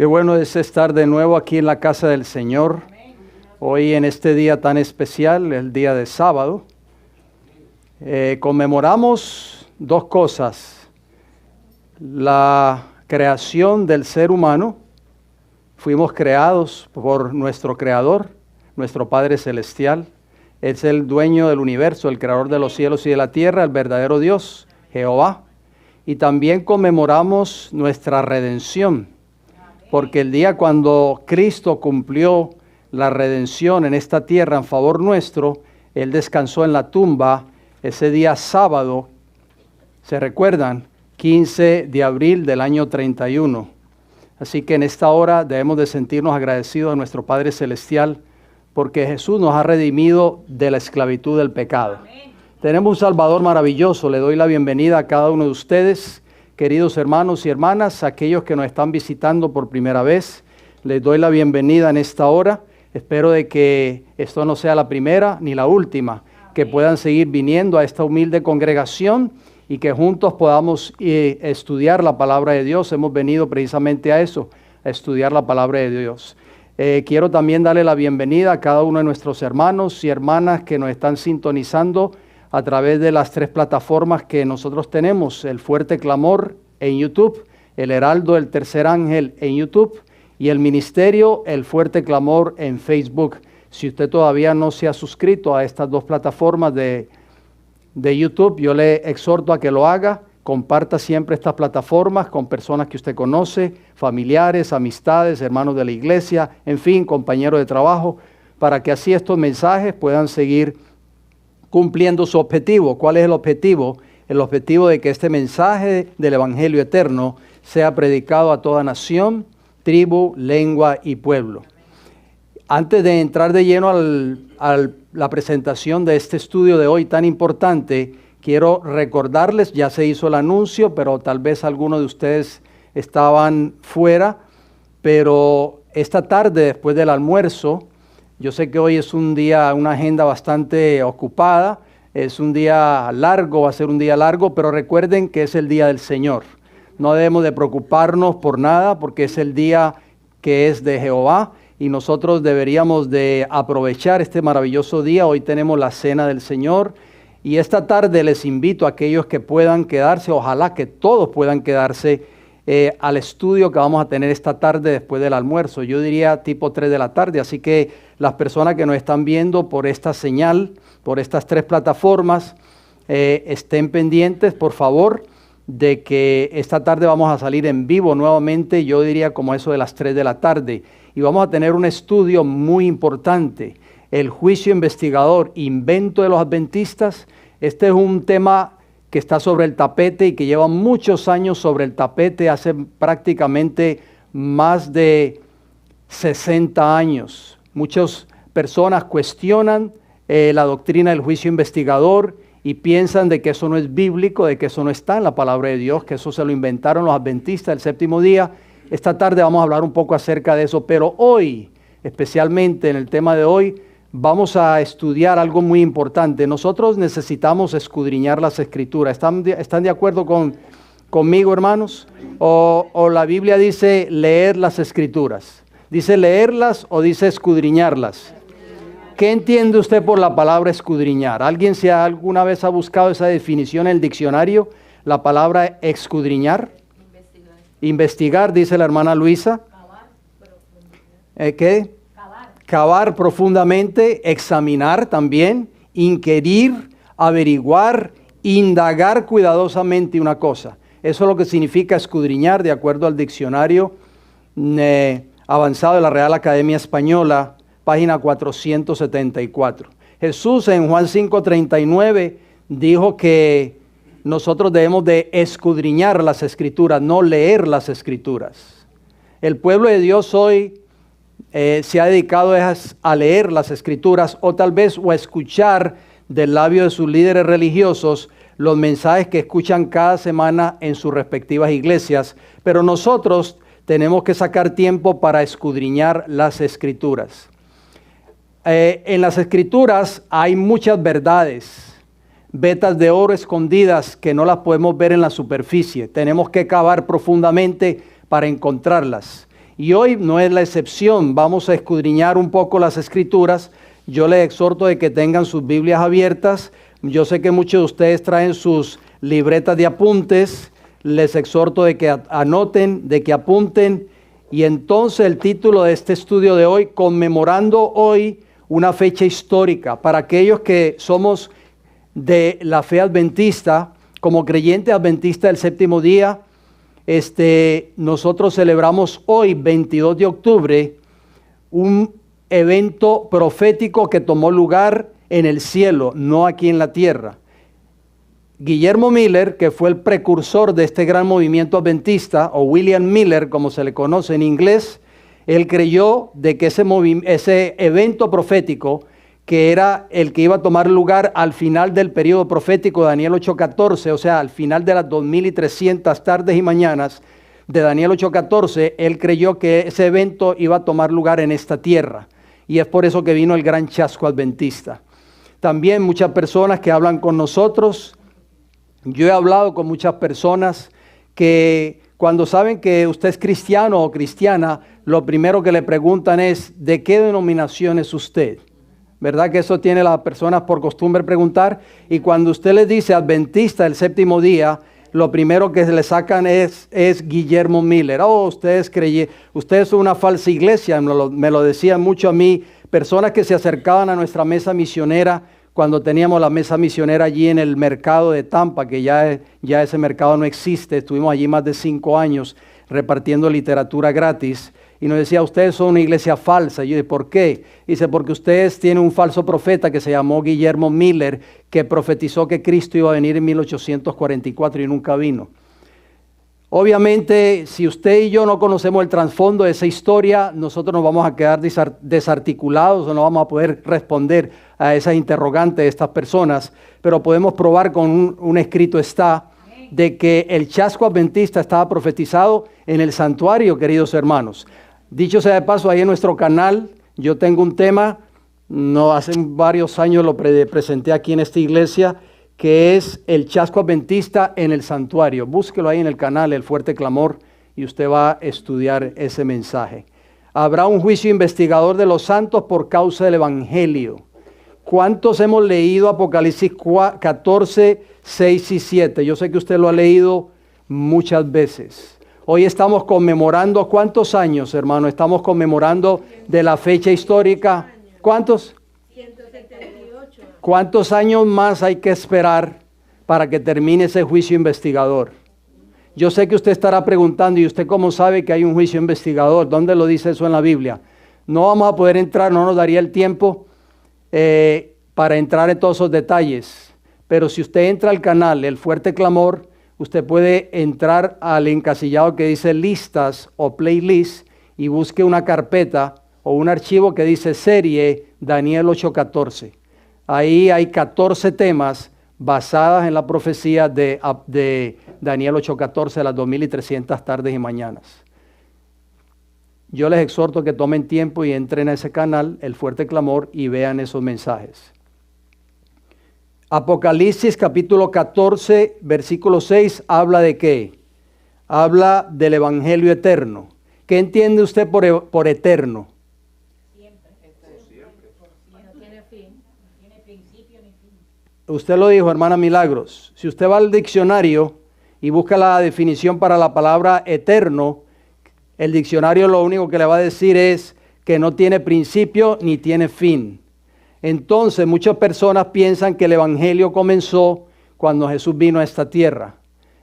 Qué bueno es estar de nuevo aquí en la casa del Señor. Hoy en este día tan especial, el día de sábado, conmemoramos dos cosas. La creación del ser humano. Fuimos creados por nuestro Creador, nuestro Padre Celestial. Es el dueño del universo, el creador de los cielos y de la tierra, el verdadero Dios, Jehová. Y también conmemoramos nuestra redención, porque el día cuando Cristo cumplió la redención en esta tierra en favor nuestro, Él descansó en la tumba ese día sábado, ¿se recuerdan? 15 de abril del año 31. Así que en esta hora debemos de sentirnos agradecidos a nuestro Padre Celestial, porque Jesús nos ha redimido de la esclavitud del pecado. Amén. Tenemos un Salvador maravilloso. Le doy la bienvenida a cada uno de ustedes, queridos hermanos y hermanas, aquellos que nos están visitando por primera vez. Les doy la bienvenida en esta hora. Espero de que esto no sea la primera ni la última. Amén. Que puedan seguir viniendo a esta humilde congregación y que juntos podamos estudiar la palabra de Dios. Hemos venido precisamente a eso, a estudiar la palabra de Dios. Quiero también darle la bienvenida a cada uno de nuestros hermanos y hermanas que nos están sintonizando a través de las tres plataformas que nosotros tenemos: el Fuerte Clamor en YouTube, el Heraldo del Tercer Ángel en YouTube y el Ministerio El Fuerte Clamor en Facebook. Si usted todavía no se ha suscrito a estas dos plataformas de YouTube, yo le exhorto a que lo haga. Comparta siempre estas plataformas con personas que usted conoce, familiares, amistades, hermanos de la iglesia, en fin, compañeros de trabajo, para que así estos mensajes puedan seguir cumpliendo su objetivo. ¿Cuál es el objetivo? El objetivo de que este mensaje del Evangelio eterno sea predicado a toda nación, tribu, lengua y pueblo. Antes de entrar de lleno a la presentación de este estudio de hoy tan importante, quiero recordarles, ya se hizo el anuncio, pero tal vez algunos de ustedes estaban fuera, pero esta tarde, después del almuerzo, yo sé que hoy es un día, una agenda bastante ocupada, es un día largo, va a ser un día largo, pero recuerden que es el día del Señor. No debemos de preocuparnos por nada, porque es el día que es de Jehová, y nosotros deberíamos de aprovechar este maravilloso día. Hoy tenemos la cena del Señor, y esta tarde les invito a aquellos que puedan quedarse, ojalá que todos puedan quedarse al estudio que vamos a tener esta tarde después del almuerzo. Yo diría tipo 3 de la tarde, así que las personas que nos están viendo por esta señal, por estas tres plataformas, estén pendientes, por favor, de que esta tarde vamos a salir en vivo nuevamente, yo diría como eso de las 3 de la tarde, y vamos a tener un estudio muy importante, el juicio investigador, invento de los adventistas. Este es un tema que está sobre el tapete y que lleva muchos años sobre el tapete, hace prácticamente más de 60 años. Muchas personas cuestionan la doctrina del juicio investigador y piensan de que eso no es bíblico, de que eso no está en la palabra de Dios, que eso se lo inventaron los adventistas del séptimo día. Esta tarde vamos a hablar un poco acerca de eso, pero hoy, especialmente en el tema de hoy, vamos a estudiar algo muy importante. Nosotros necesitamos escudriñar las Escrituras. ¿Están de acuerdo conmigo, hermanos? ¿O la Biblia dice leer las Escrituras? ¿Dice leerlas o dice escudriñarlas? ¿Qué entiende usted por la palabra escudriñar? ¿Alguien si alguna vez ha buscado esa definición en el diccionario? La palabra escudriñar. Investigar, dice la hermana Luisa. ¿Qué? Cavar profundamente, examinar también, inquirir, averiguar, indagar cuidadosamente una cosa. Eso es lo que significa escudriñar, de acuerdo al diccionario avanzado de la Real Academia Española, página 474. Jesús en Juan 5:39 dijo que nosotros debemos de escudriñar las Escrituras, no leer las Escrituras. El pueblo de Dios hoy se ha dedicado a leer las Escrituras o tal vez a escuchar del labio de sus líderes religiosos los mensajes que escuchan cada semana en sus respectivas iglesias, pero nosotros tenemos que sacar tiempo para escudriñar las Escrituras. En las Escrituras hay muchas verdades, vetas de oro escondidas que no las podemos ver en la superficie. Tenemos que cavar profundamente para encontrarlas. Y hoy no es la excepción. Vamos a escudriñar un poco las Escrituras. Yo les exhorto de que tengan sus Biblias abiertas. Yo sé que muchos de ustedes traen sus libretas de apuntes. Les exhorto de que anoten, de que apunten. Y entonces el título de este estudio de hoy, conmemorando hoy una fecha histórica. Para aquellos que somos de la fe adventista, como creyentes adventistas del séptimo día, nosotros celebramos hoy, 22 de octubre, un evento profético que tomó lugar en el cielo, no aquí en la tierra. Guillermo Miller, que fue el precursor de este gran movimiento adventista, o William Miller, como se le conoce en inglés, él creyó de que ese evento profético, que era el que iba a tomar lugar al final del periodo profético de Daniel 8:14, o sea, al final de las 2300 tardes y mañanas de Daniel 8:14, él creyó que ese evento iba a tomar lugar en esta tierra. Y es por eso que vino el gran chasco adventista. También muchas personas que hablan con nosotros, yo he hablado con muchas personas que cuando saben que usted es cristiano o cristiana, lo primero que le preguntan es, ¿de qué denominación es usted? ¿Verdad que eso tiene las personas por costumbre preguntar? Y cuando usted les dice adventista del séptimo día, lo primero que le sacan es Guillermo Miller. Oh, ustedes son una falsa iglesia. Me lo decían mucho a mí, personas que se acercaban a nuestra mesa misionera cuando teníamos la mesa misionera allí en el mercado de Tampa, que ya ese mercado no existe. Estuvimos allí más de 5 años repartiendo literatura gratis. Y nos decía, ustedes son una iglesia falsa. Y yo dije, ¿por qué? Dice, porque ustedes tienen un falso profeta que se llamó Guillermo Miller, que profetizó que Cristo iba a venir en 1844 y nunca vino. Obviamente, si usted y yo no conocemos el trasfondo de esa historia, nosotros nos vamos a quedar desarticulados o no vamos a poder responder a esas interrogantes de estas personas, pero podemos probar con un escrito está de que el chasco adventista estaba profetizado en el santuario, queridos hermanos. Dicho sea de paso, ahí en nuestro canal yo tengo un tema, no hace varios años lo presenté aquí en esta iglesia, que es el chasco adventista en el santuario. Búsquelo ahí en el canal, El Fuerte Clamor, y usted va a estudiar ese mensaje. Habrá un juicio investigador de los santos por causa del evangelio. ¿Cuántos hemos leído Apocalipsis 14, 6 y 7? Yo sé que usted lo ha leído muchas veces. Hoy estamos conmemorando, ¿cuántos años, hermano? Estamos conmemorando de la fecha histórica. ¿Cuántos? 178. ¿Cuántos años más hay que esperar para que termine ese juicio investigador? Yo sé que usted estará preguntando, ¿y usted cómo sabe que hay un juicio investigador? ¿Dónde lo dice eso en la Biblia? No vamos a poder entrar, no nos daría el tiempo para entrar en todos esos detalles. Pero si usted entra al canal El Fuerte Clamor, usted puede entrar al encasillado que dice listas o playlist y busque una carpeta o un archivo que dice serie Daniel 8:14. Ahí hay 14 temas basadas en la profecía de Daniel 8:14, las 2300 tardes y mañanas. Yo les exhorto que tomen tiempo y entren a ese canal, El Fuerte Clamor, y vean esos mensajes. Apocalipsis capítulo 14, versículo 6, habla de ¿qué? Habla del evangelio eterno. ¿Qué entiende usted por eterno? Siempre. No tiene fin, no tiene principio ni fin. Usted lo dijo, hermana Milagros. Si usted va al diccionario y busca la definición para la palabra eterno, el diccionario lo único que le va a decir es que no tiene principio ni tiene fin. Entonces muchas personas piensan que el evangelio comenzó cuando Jesús vino a esta tierra.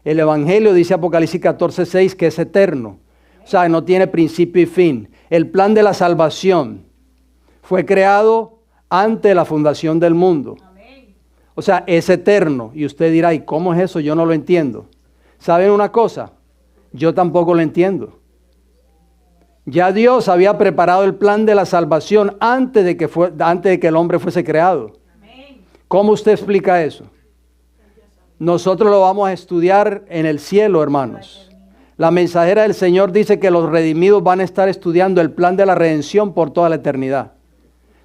El evangelio dice Apocalipsis 14:6 que es eterno. O sea, no tiene principio y fin. El plan de la salvación fue creado antes de la fundación del mundo. O sea, es eterno. Y usted dirá, ¿y cómo es eso? Yo no lo entiendo. ¿Saben una cosa? Yo tampoco lo entiendo. Ya Dios había preparado el plan de la salvación antes de que el hombre fuese creado. ¿Cómo usted explica eso? Nosotros lo vamos a estudiar en el cielo, hermanos. La mensajera del Señor dice que los redimidos van a estar estudiando el plan de la redención por toda la eternidad.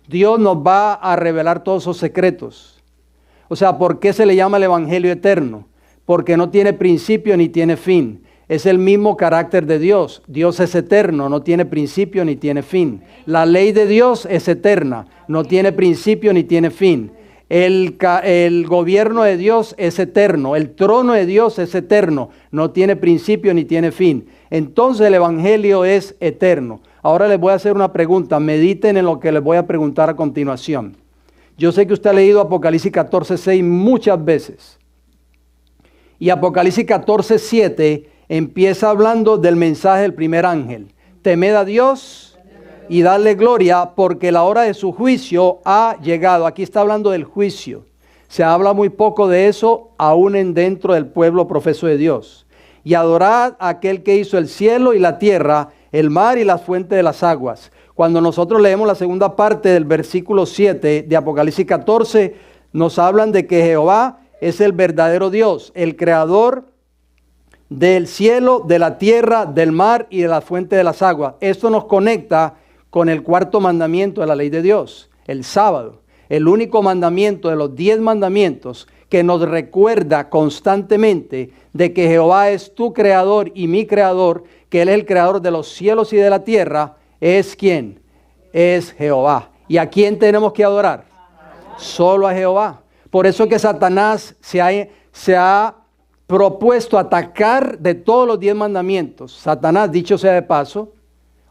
Dios nos va a revelar todos esos secretos. O sea, ¿por qué se le llama el evangelio eterno? Porque no tiene principio ni tiene fin. Es el mismo carácter de Dios. Dios es eterno, no tiene principio ni tiene fin. La ley de Dios es eterna, no tiene principio ni tiene fin. El gobierno de Dios es eterno, el trono de Dios es eterno, no tiene principio ni tiene fin. Entonces el evangelio es eterno. Ahora les voy a hacer una pregunta, mediten en lo que les voy a preguntar a continuación. Yo sé que usted ha leído Apocalipsis 14:6 muchas veces. Y Apocalipsis 14:7 empieza hablando del mensaje del primer ángel. Temed a Dios y darle gloria, porque la hora de su juicio ha llegado. Aquí está hablando del juicio. Se habla muy poco de eso, aún dentro del pueblo profeso de Dios. Y adorad a aquel que hizo el cielo y la tierra, el mar y las fuentes de las aguas. Cuando nosotros leemos la segunda parte del versículo 7 de Apocalipsis 14, nos hablan de que Jehová es el verdadero Dios, el creador del cielo, de la tierra, del mar y de la fuente de las aguas. Esto nos conecta con el cuarto mandamiento de la ley de Dios, el sábado. El único mandamiento de los 10 mandamientos que nos recuerda constantemente de que Jehová es tu creador y mi creador, que Él es el creador de los cielos y de la tierra. ¿Es quién? Es Jehová. ¿Y a quién tenemos que adorar? Solo a Jehová. Por eso que Satanás se ha propuesto atacar de todos los 10 mandamientos. Satanás, dicho sea de paso,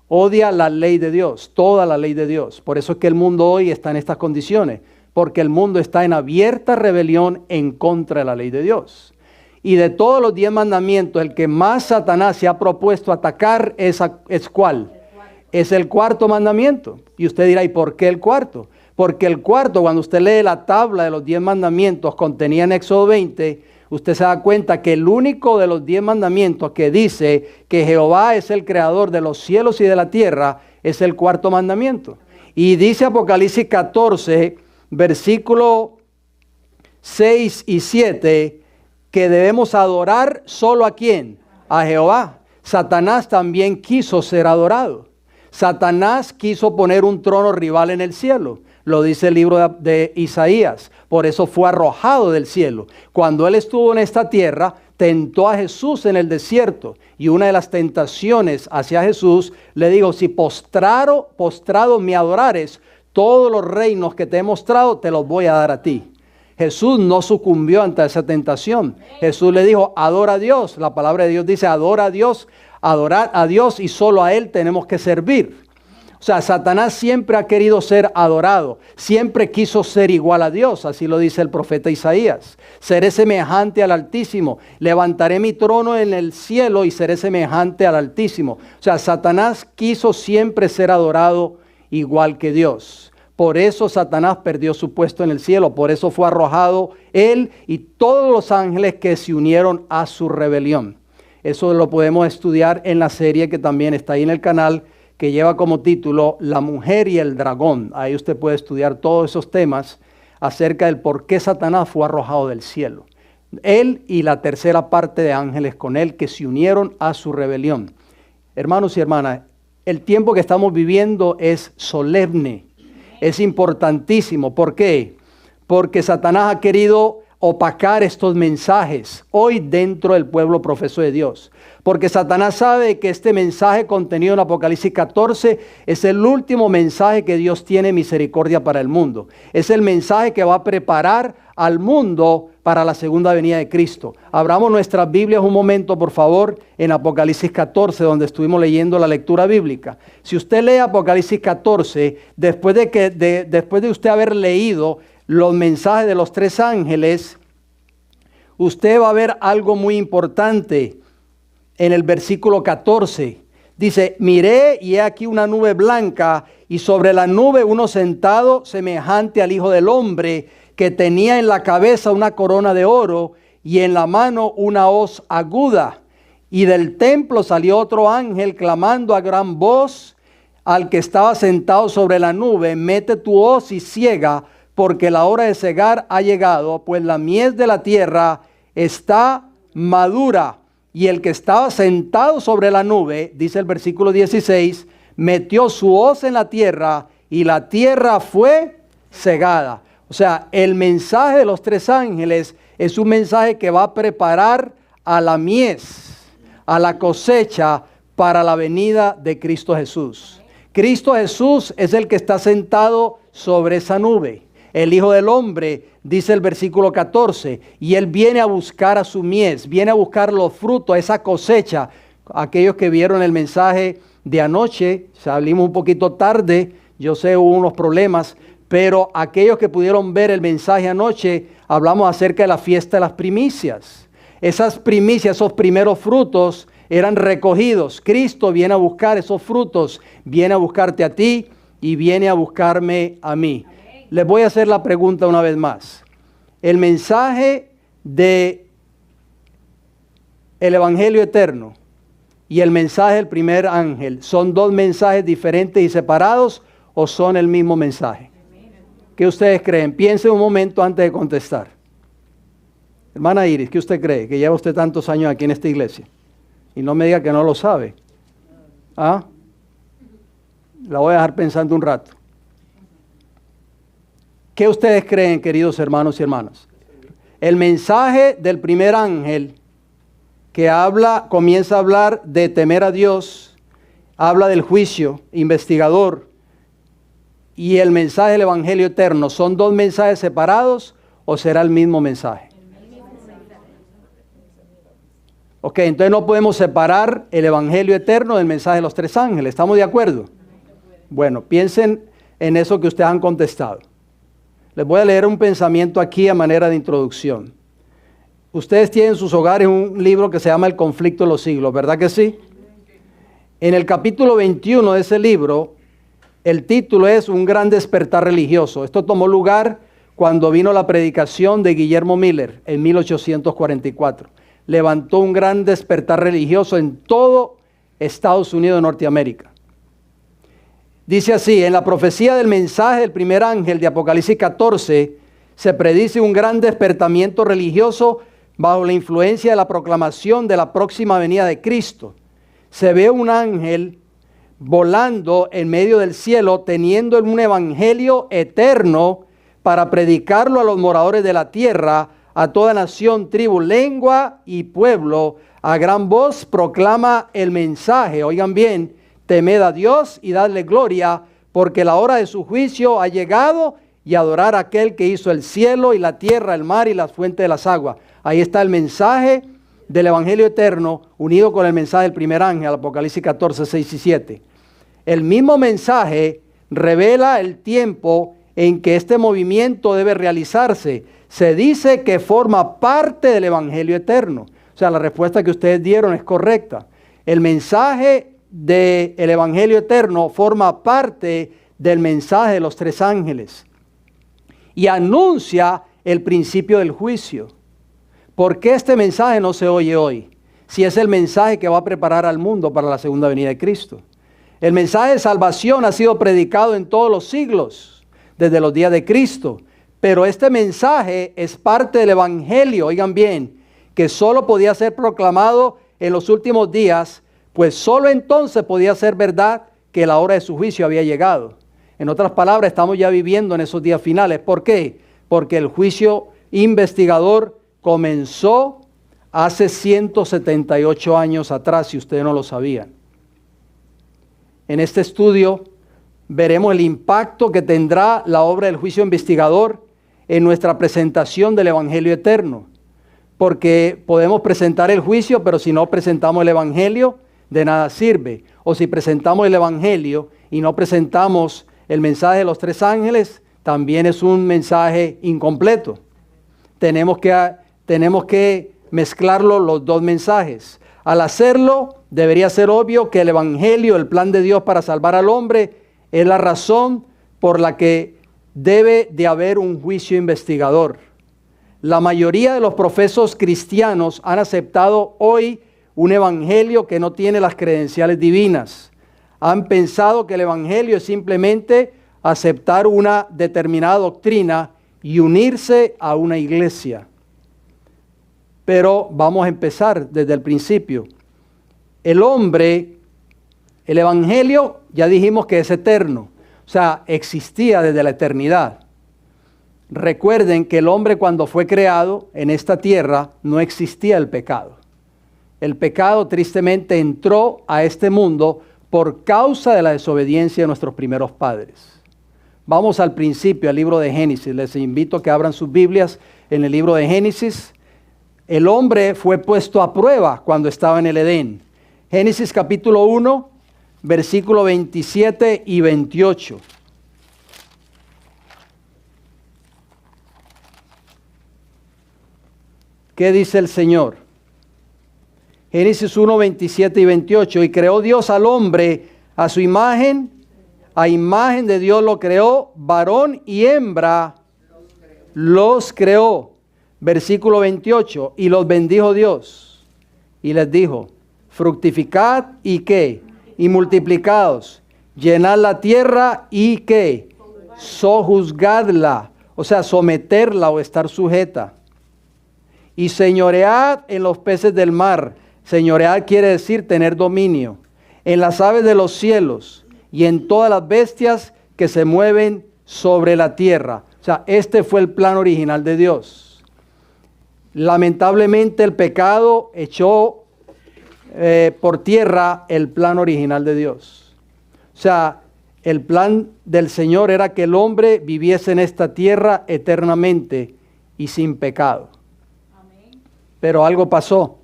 odia la ley de Dios, toda la ley de Dios. Por eso es que el mundo hoy está en estas condiciones, porque el mundo está en abierta rebelión en contra de la ley de Dios. Y de todos los 10 mandamientos, el que más Satanás se ha propuesto atacar es ¿cuál? Es el cuarto mandamiento. Y usted dirá, ¿y por qué el cuarto? Porque el cuarto, cuando usted lee la tabla de los 10 mandamientos contenida en Éxodo 20, usted se da cuenta que el único de los 10 mandamientos que dice que Jehová es el creador de los cielos y de la tierra es el cuarto mandamiento. Y dice Apocalipsis 14, versículo 6 y 7, que debemos adorar solo ¿a quién? A Jehová. Satanás también quiso ser adorado. Satanás quiso poner un trono rival en el cielo. Lo dice el libro de Isaías. Por eso fue arrojado del cielo. Cuando él estuvo en esta tierra, tentó a Jesús en el desierto. Y una de las tentaciones hacia Jesús, le dijo, si postrado me adorares, todos los reinos que te he mostrado, te los voy a dar a ti. Jesús no sucumbió ante esa tentación. Jesús le dijo, adora a Dios. La palabra de Dios dice, adora a Dios, adorar a Dios y solo a Él tenemos que servir. O sea, Satanás siempre ha querido ser adorado, siempre quiso ser igual a Dios, así lo dice el profeta Isaías. Seré semejante al Altísimo, levantaré mi trono en el cielo y seré semejante al Altísimo. O sea, Satanás quiso siempre ser adorado igual que Dios. Por eso Satanás perdió su puesto en el cielo, por eso fue arrojado él y todos los ángeles que se unieron a su rebelión. Eso lo podemos estudiar en la serie que también está ahí en el canal, que lleva como título La mujer y el dragón. Ahí usted puede estudiar todos esos temas acerca del por qué Satanás fue arrojado del cielo. Él y la tercera parte de ángeles con él que se unieron a su rebelión. Hermanos y hermanas, el tiempo que estamos viviendo es solemne, es importantísimo. ¿Por qué? Porque Satanás ha querido opacar estos mensajes hoy dentro del pueblo profeso de Dios. Porque Satanás sabe que este mensaje contenido en Apocalipsis 14 es el último mensaje que Dios tiene misericordia para el mundo. Es el mensaje que va a preparar al mundo para la segunda venida de Cristo. Abramos nuestras Biblias un momento, por favor, en Apocalipsis 14, donde estuvimos leyendo la lectura bíblica. Si usted lee Apocalipsis 14, después de usted haber leído los mensajes de los 3 ángeles, usted va a ver algo muy importante en el versículo 14. Dice, miré y he aquí una nube blanca y sobre la nube uno sentado semejante al Hijo del Hombre, que tenía en la cabeza una corona de oro y en la mano una hoz aguda. Y del templo salió otro ángel clamando a gran voz al que estaba sentado sobre la nube, mete tu hoz y ciega, porque la hora de cegar ha llegado, pues la mies de la tierra está madura. Y el que estaba sentado sobre la nube, dice el versículo 16, metió su hoz en la tierra y la tierra fue cegada. O sea, el mensaje de los 3 ángeles es un mensaje que va a preparar a la mies, a la cosecha para la venida de Cristo Jesús. Cristo Jesús es el que está sentado sobre esa nube. El Hijo del Hombre, dice el versículo 14, y Él viene a buscar a su mies, viene a buscar los frutos, esa cosecha. Aquellos que vieron el mensaje de anoche, salimos un poquito tarde, yo sé hubo unos problemas, pero aquellos que pudieron ver el mensaje anoche, hablamos acerca de la fiesta de las primicias. Esas primicias, esos primeros frutos eran recogidos. Cristo viene a buscar esos frutos, viene a buscarte a ti y viene a buscarme a mí. Les voy a hacer la pregunta una vez más. El mensaje de el Evangelio eterno y el mensaje del primer ángel, ¿son dos mensajes diferentes y separados o son el mismo mensaje? ¿Qué ustedes creen? Piense un momento antes de contestar. Hermana Iris, ¿qué usted cree? Que lleva usted tantos años aquí en esta iglesia. Y no me diga que no lo sabe. ¿Ah? La voy a dejar pensando un rato. ¿Qué ustedes creen, queridos hermanos y hermanas? El mensaje del primer ángel que comienza a hablar de temer a Dios, habla del juicio investigador, y el mensaje del Evangelio eterno, ¿son dos mensajes separados o será el mismo mensaje? Ok, entonces no podemos separar el Evangelio eterno del mensaje de los tres ángeles. ¿Estamos de acuerdo? Bueno, piensen en eso que ustedes han contestado. Les voy a leer un pensamiento aquí a manera de introducción. Ustedes tienen en sus hogares un libro que se llama El conflicto de los siglos, ¿verdad que sí? En el capítulo 21 de ese libro, el título es Un gran despertar religioso. Esto tomó lugar cuando vino la predicación de Guillermo Miller en 1844. Levantó un gran despertar religioso en todo Estados Unidos de Norteamérica. Dice así: en la profecía del mensaje del primer ángel de Apocalipsis 14, se predice un gran despertamiento religioso bajo la influencia de la proclamación de la próxima venida de Cristo. Se ve un ángel volando en medio del cielo, teniendo un evangelio eterno para predicarlo a los moradores de la tierra, a toda nación, tribu, lengua y pueblo. A gran voz proclama el mensaje. Oigan bien: temed a Dios y dadle gloria, porque la hora de su juicio ha llegado, y adorar a aquel que hizo el cielo y la tierra, el mar y las fuentes de las aguas. Ahí está el mensaje del evangelio eterno unido con el mensaje del primer ángel, Apocalipsis 14, 6 y 7. El mismo mensaje revela el tiempo en que este movimiento debe realizarse. Se dice que forma parte del evangelio eterno. O sea, la respuesta que ustedes dieron es correcta. El mensaje del evangelio eterno forma parte del mensaje de los tres ángeles y anuncia el principio del juicio. ¿Por qué este mensaje no se oye hoy? Si es el mensaje que va a preparar al mundo para la segunda venida de Cristo. El mensaje de salvación ha sido predicado en todos los siglos, desde los días de Cristo. Pero este mensaje es parte del evangelio, oigan bien, que solo podía ser proclamado en los últimos días, pues solo entonces podía ser verdad que la hora de su juicio había llegado. En otras palabras, estamos ya viviendo en esos días finales. ¿Por qué? Porque el juicio investigador comenzó hace 178 años atrás, si ustedes no lo sabían. En este estudio veremos el impacto que tendrá la obra del juicio investigador en nuestra presentación del evangelio eterno. Porque podemos presentar el juicio, pero si no presentamos el evangelio, de nada sirve. O si presentamos el evangelio y no presentamos el mensaje de los tres ángeles, también es un mensaje incompleto. Tenemos que mezclarlo los dos mensajes. Al hacerlo, debería ser obvio que el evangelio, el plan de Dios para salvar al hombre, es la razón por la que debe de haber un juicio investigador. La mayoría de los profesos cristianos han aceptado hoy un evangelio que no tiene las credenciales divinas. Han pensado que el evangelio es simplemente aceptar una determinada doctrina y unirse a una iglesia. Pero vamos a empezar desde el principio. El hombre, el evangelio, ya dijimos que es eterno. O sea, existía desde la eternidad. Recuerden que el hombre, cuando fue creado en esta tierra, no existía el pecado. El pecado tristemente entró a este mundo por causa de la desobediencia de nuestros primeros padres. Vamos al principio, al libro de Génesis. Les invito a que abran sus Biblias en el libro de Génesis. El hombre fue puesto a prueba cuando estaba en el Edén. Génesis capítulo 1, versículo 27 y 28. ¿Qué dice el Señor? Génesis 1, 27 y 28. Y creó Dios al hombre a su imagen, a imagen de Dios lo creó, varón y hembra los creó. Versículo 28. Y los bendijo Dios y les dijo: fructificad y ¿qué? Y multiplicaos, llenad la tierra y ¿qué? Sojuzgadla, o sea, someterla o estar sujeta. Y señoread en los peces del mar. Señorear quiere decir tener dominio. En las aves de los cielos y en todas las bestias que se mueven sobre la tierra. O sea, este fue el plan original de Dios. Lamentablemente el pecado echó por tierra el plan original de Dios. O sea, el plan del Señor era que el hombre viviese en esta tierra eternamente y sin pecado. Pero algo pasó.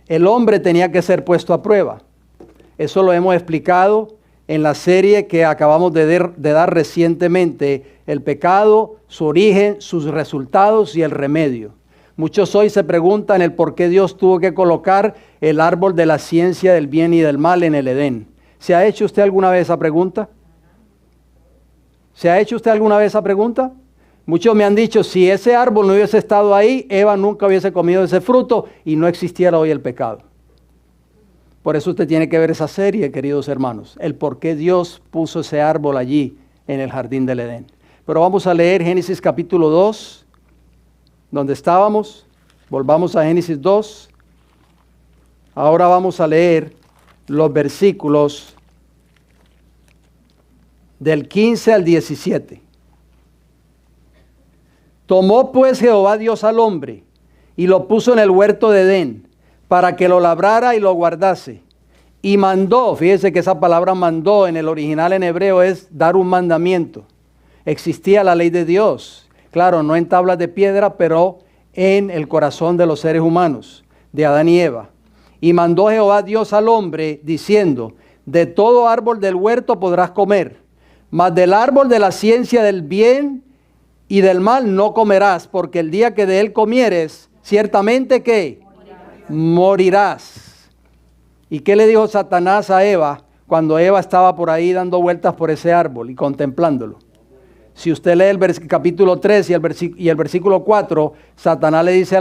El hombre tenía que ser puesto a prueba. Eso lo hemos explicado en la serie que acabamos de dar recientemente: el pecado, su origen, sus resultados y el remedio. Muchos hoy se preguntan el por qué Dios tuvo que colocar el árbol de la ciencia del bien y del mal en el Edén. ¿Se ha hecho usted alguna vez esa pregunta? ¿Se ha hecho usted alguna vez esa pregunta? Muchos me han dicho, si ese árbol no hubiese estado ahí, Eva nunca hubiese comido ese fruto y no existiera hoy el pecado. Por eso usted tiene que ver esa serie, queridos hermanos, el por qué Dios puso ese árbol allí en el jardín del Edén. Pero vamos a leer Génesis capítulo 2, donde estábamos. Volvamos a Génesis 2. Ahora vamos a leer los versículos del 15 al 17. Tomó pues Jehová Dios al hombre y lo puso en el huerto de Edén para que lo labrara y lo guardase. Y mandó, fíjese que esa palabra mandó en el original en hebreo es dar un mandamiento. Existía la ley de Dios, claro, no en tablas de piedra, pero en el corazón de los seres humanos, de Adán y Eva. Y mandó Jehová Dios al hombre diciendo: de todo árbol del huerto podrás comer, mas del árbol de la ciencia del bien y del mal no comerás, porque el día que de él comieres, ciertamente ¿qué? Morirás. ¿Y qué le dijo Satanás a Eva cuando Eva estaba por ahí dando vueltas por ese árbol y contemplándolo? Si usted lee el capítulo 3 y el versículo 4, Satanás le dice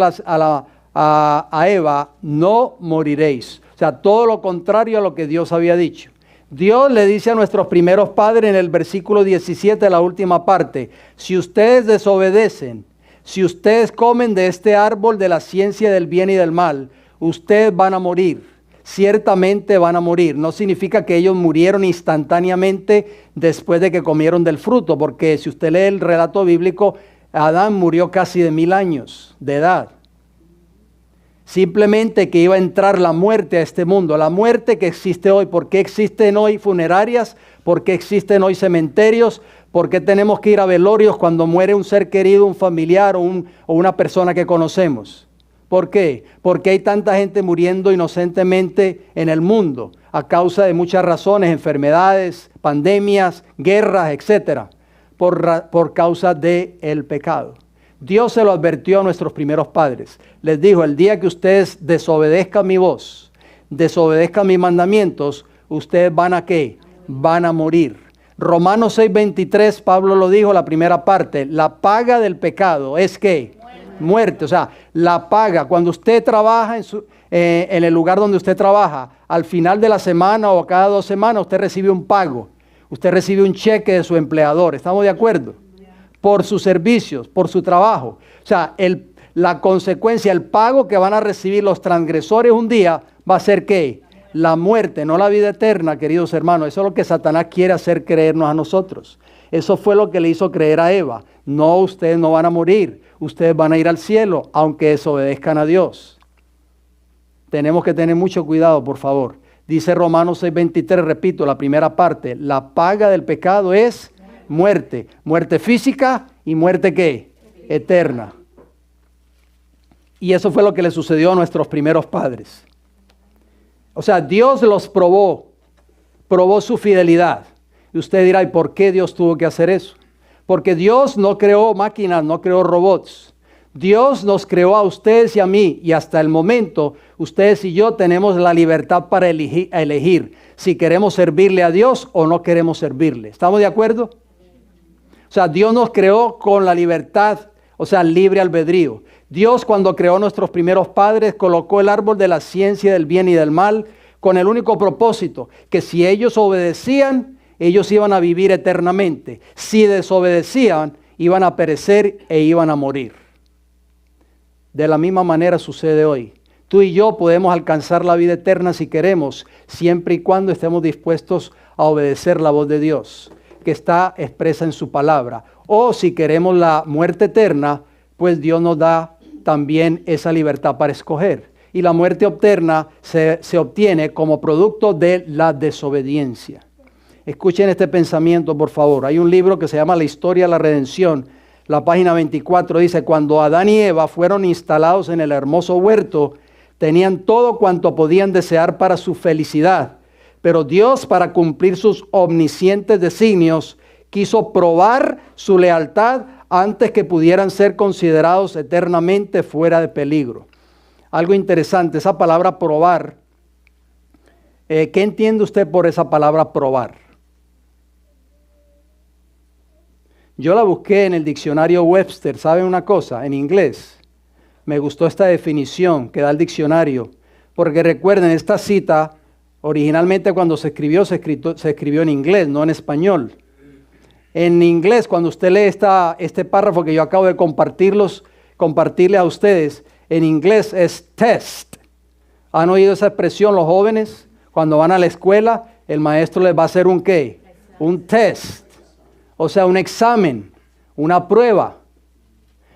a Eva: no moriréis. O sea, todo lo contrario a lo que Dios había dicho. Dios le dice a nuestros primeros padres en el versículo 17, la última parte: si ustedes desobedecen, si ustedes comen de este árbol de la ciencia del bien y del mal, ustedes van a morir, ciertamente van a morir. No significa que ellos murieron instantáneamente después de que comieron del fruto, porque si usted lee el relato bíblico, Adán murió casi de 1000 años de edad. Simplemente que iba a entrar la muerte a este mundo, la muerte que existe hoy. ¿Por qué existen hoy funerarias? ¿Por qué existen hoy cementerios? ¿Por qué tenemos que ir a velorios cuando muere un ser querido, un familiar o una persona que conocemos? ¿Por qué? Porque hay tanta gente muriendo inocentemente en el mundo a causa de muchas razones: enfermedades, pandemias, guerras, etcétera, por causa del pecado. Dios se lo advirtió a nuestros primeros padres. Les dijo: el día que ustedes desobedezcan mi voz, desobedezcan mis mandamientos, ustedes van a ¿qué? Van a morir. Romanos 6:23, Pablo lo dijo, la primera parte: la paga del pecado es ¿qué? Muerte. O sea, la paga. Cuando usted trabaja en el lugar donde usted trabaja, al final de la semana o cada 2 semanas, usted recibe un pago. Usted recibe un cheque de su empleador. ¿Estamos de acuerdo? Por sus servicios, por su trabajo. O sea, la consecuencia, el pago que van a recibir los transgresores un día va a ser ¿qué? La muerte, no la vida eterna, queridos hermanos. Eso es lo que Satanás quiere hacer creernos a nosotros. Eso fue lo que le hizo creer a Eva. No, ustedes no van a morir, ustedes van a ir al cielo, aunque desobedezcan a Dios. Tenemos que tener mucho cuidado, por favor. Dice Romanos 6:23, repito, la primera parte, la paga del pecado es muerte. Muerte física y muerte ¿qué? Eterna. Y eso fue lo que le sucedió a nuestros primeros padres. O sea, Dios los probó su fidelidad. Y usted dirá, ¿y por qué Dios tuvo que hacer eso? Porque Dios no creó máquinas, no creó robots. Dios nos creó a ustedes y a mí, y hasta el momento ustedes y yo tenemos la libertad para elegir si queremos servirle a Dios o no queremos servirle. ¿Estamos de acuerdo? O sea, Dios nos creó con la libertad, o sea, libre albedrío. Dios, cuando creó a nuestros primeros padres, colocó el árbol de la ciencia del bien y del mal con el único propósito que si ellos obedecían, ellos iban a vivir eternamente. Si desobedecían, iban a perecer e iban a morir. De la misma manera sucede hoy. Tú y yo podemos alcanzar la vida eterna si queremos, siempre y cuando estemos dispuestos a obedecer la voz de Dios, que está expresa en su palabra. O si queremos la muerte eterna, pues Dios nos da también esa libertad para escoger. Y la muerte eterna se obtiene como producto de la desobediencia. Escuchen este pensamiento, por favor. Hay un libro que se llama La Historia de la Redención. La página 24 dice, cuando Adán y Eva fueron instalados en el hermoso huerto, tenían todo cuanto podían desear para su felicidad. Pero Dios, para cumplir sus omniscientes designios, quiso probar su lealtad antes que pudieran ser considerados eternamente fuera de peligro. Algo interesante, esa palabra probar. ¿Qué entiende usted por esa palabra probar? Yo la busqué en el diccionario Webster. ¿Saben una cosa? En inglés. Me gustó esta definición que da el diccionario. Porque recuerden, esta cita, originalmente cuando se escribió en inglés, no en español. En inglés, cuando usted lee este párrafo que yo acabo de compartirle a ustedes, en inglés es test. ¿Han oído esa expresión los jóvenes? Cuando van a la escuela, el maestro les va a hacer un ¿qué? Un test. O sea, un examen, una prueba.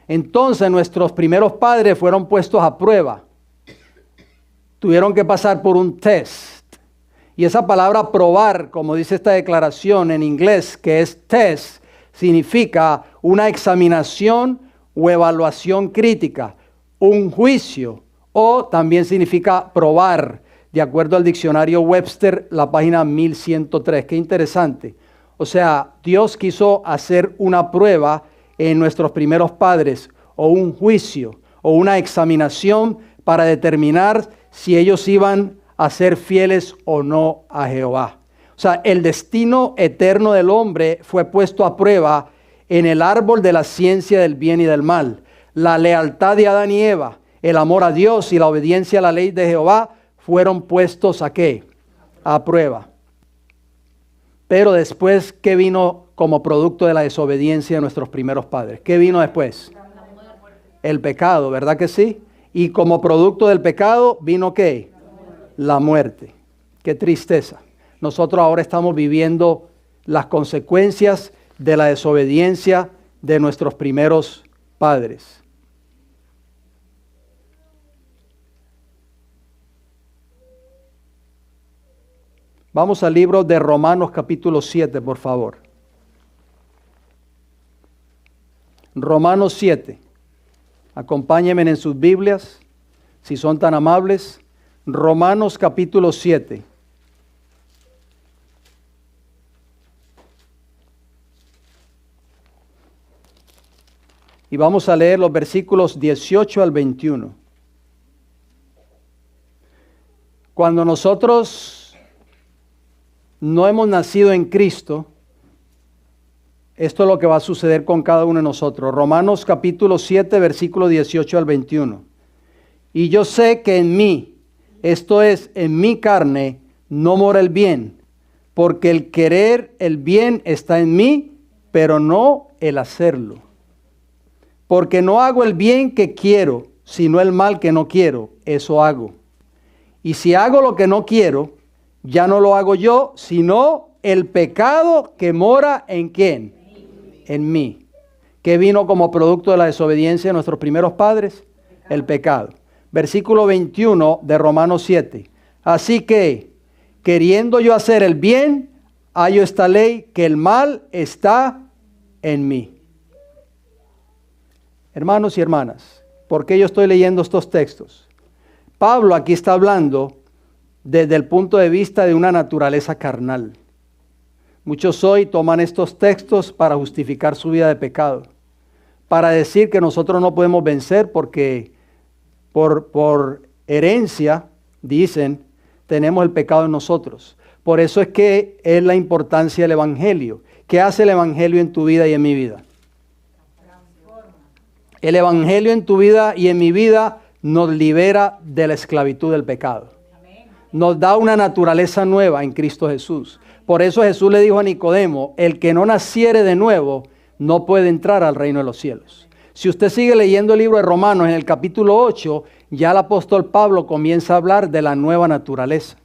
Entonces nuestros primeros padres fueron puestos a prueba. Tuvieron que pasar por un test. Y esa palabra probar, como dice esta declaración en inglés, que es test, significa una examinación o evaluación crítica, un juicio, o también significa probar, de acuerdo al diccionario Webster, la página 1103. Qué interesante. O sea, Dios quiso hacer una prueba en nuestros primeros padres, o un juicio, o una examinación para determinar si ellos iban a ser fieles o no a Jehová. O sea, el destino eterno del hombre fue puesto a prueba en el árbol de la ciencia del bien y del mal. La lealtad de Adán y Eva, el amor a Dios y la obediencia a la ley de Jehová fueron puestos ¿a qué? A prueba. Pero después, ¿qué vino como producto de la desobediencia de nuestros primeros padres? ¿Qué vino después? El pecado, ¿verdad que sí? Y como producto del pecado vino ¿qué? La muerte. Qué tristeza. Nosotros ahora estamos viviendo las consecuencias de la desobediencia de nuestros primeros padres. Vamos al libro de Romanos capítulo 7, por favor. Romanos 7. Acompáñenme en sus Biblias, si son tan amables. Romanos capítulo 7. Y vamos a leer los versículos 18 al 21. Cuando nosotros no hemos nacido en Cristo, esto es lo que va a suceder con cada uno de nosotros. Romanos capítulo 7, versículo 18 al 21. Y yo sé que en mí, esto es, en mi carne, no mora el bien, porque el querer el bien está en mí, pero no el hacerlo. Porque no hago el bien que quiero, sino el mal que no quiero, eso hago. Y si hago lo que no quiero, ya no lo hago yo, sino el pecado que mora ¿en quién? En mí. ¿Qué vino como producto de la desobediencia de nuestros primeros padres? El pecado. versículo 21 de Romanos 7. Así que, queriendo yo hacer el bien, hallo esta ley, que el mal está en mí. Hermanos y hermanas, ¿por qué yo estoy leyendo estos textos? Pablo aquí está hablando desde el punto de vista de una naturaleza carnal. Muchos hoy toman estos textos para justificar su vida de pecado, para decir que nosotros no podemos vencer porque por herencia, dicen, tenemos el pecado en nosotros. Por eso es que es la importancia del Evangelio. ¿Qué hace el Evangelio en tu vida y en mi vida? El Evangelio en tu vida y en mi vida nos libera de la esclavitud del pecado. Nos da una naturaleza nueva en Cristo Jesús. Por eso Jesús le dijo a Nicodemo, el que no naciere de nuevo no puede entrar al reino de los cielos. Si usted sigue leyendo el libro de Romanos, en el capítulo 8, ya el apóstol Pablo comienza a hablar de la nueva naturaleza.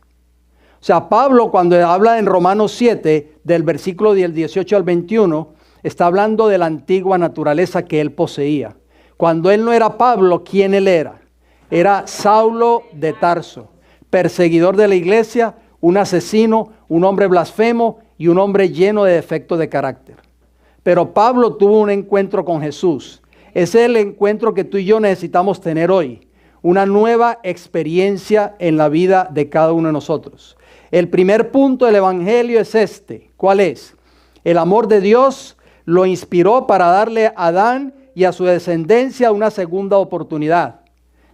O sea, Pablo cuando habla en Romanos 7, del versículo del 18 al 21, está hablando de la antigua naturaleza que él poseía. Cuando él no era Pablo, ¿quién él era? Era Saulo de Tarso, perseguidor de la iglesia, un asesino, un hombre blasfemo y un hombre lleno de defectos de carácter. Pero Pablo tuvo un encuentro con Jesús. Ese es el encuentro que tú y yo necesitamos tener hoy. Una nueva experiencia en la vida de cada uno de nosotros. El primer punto del Evangelio es este. ¿Cuál es? El amor de Dios lo inspiró para darle a Adán y a su descendencia una segunda oportunidad.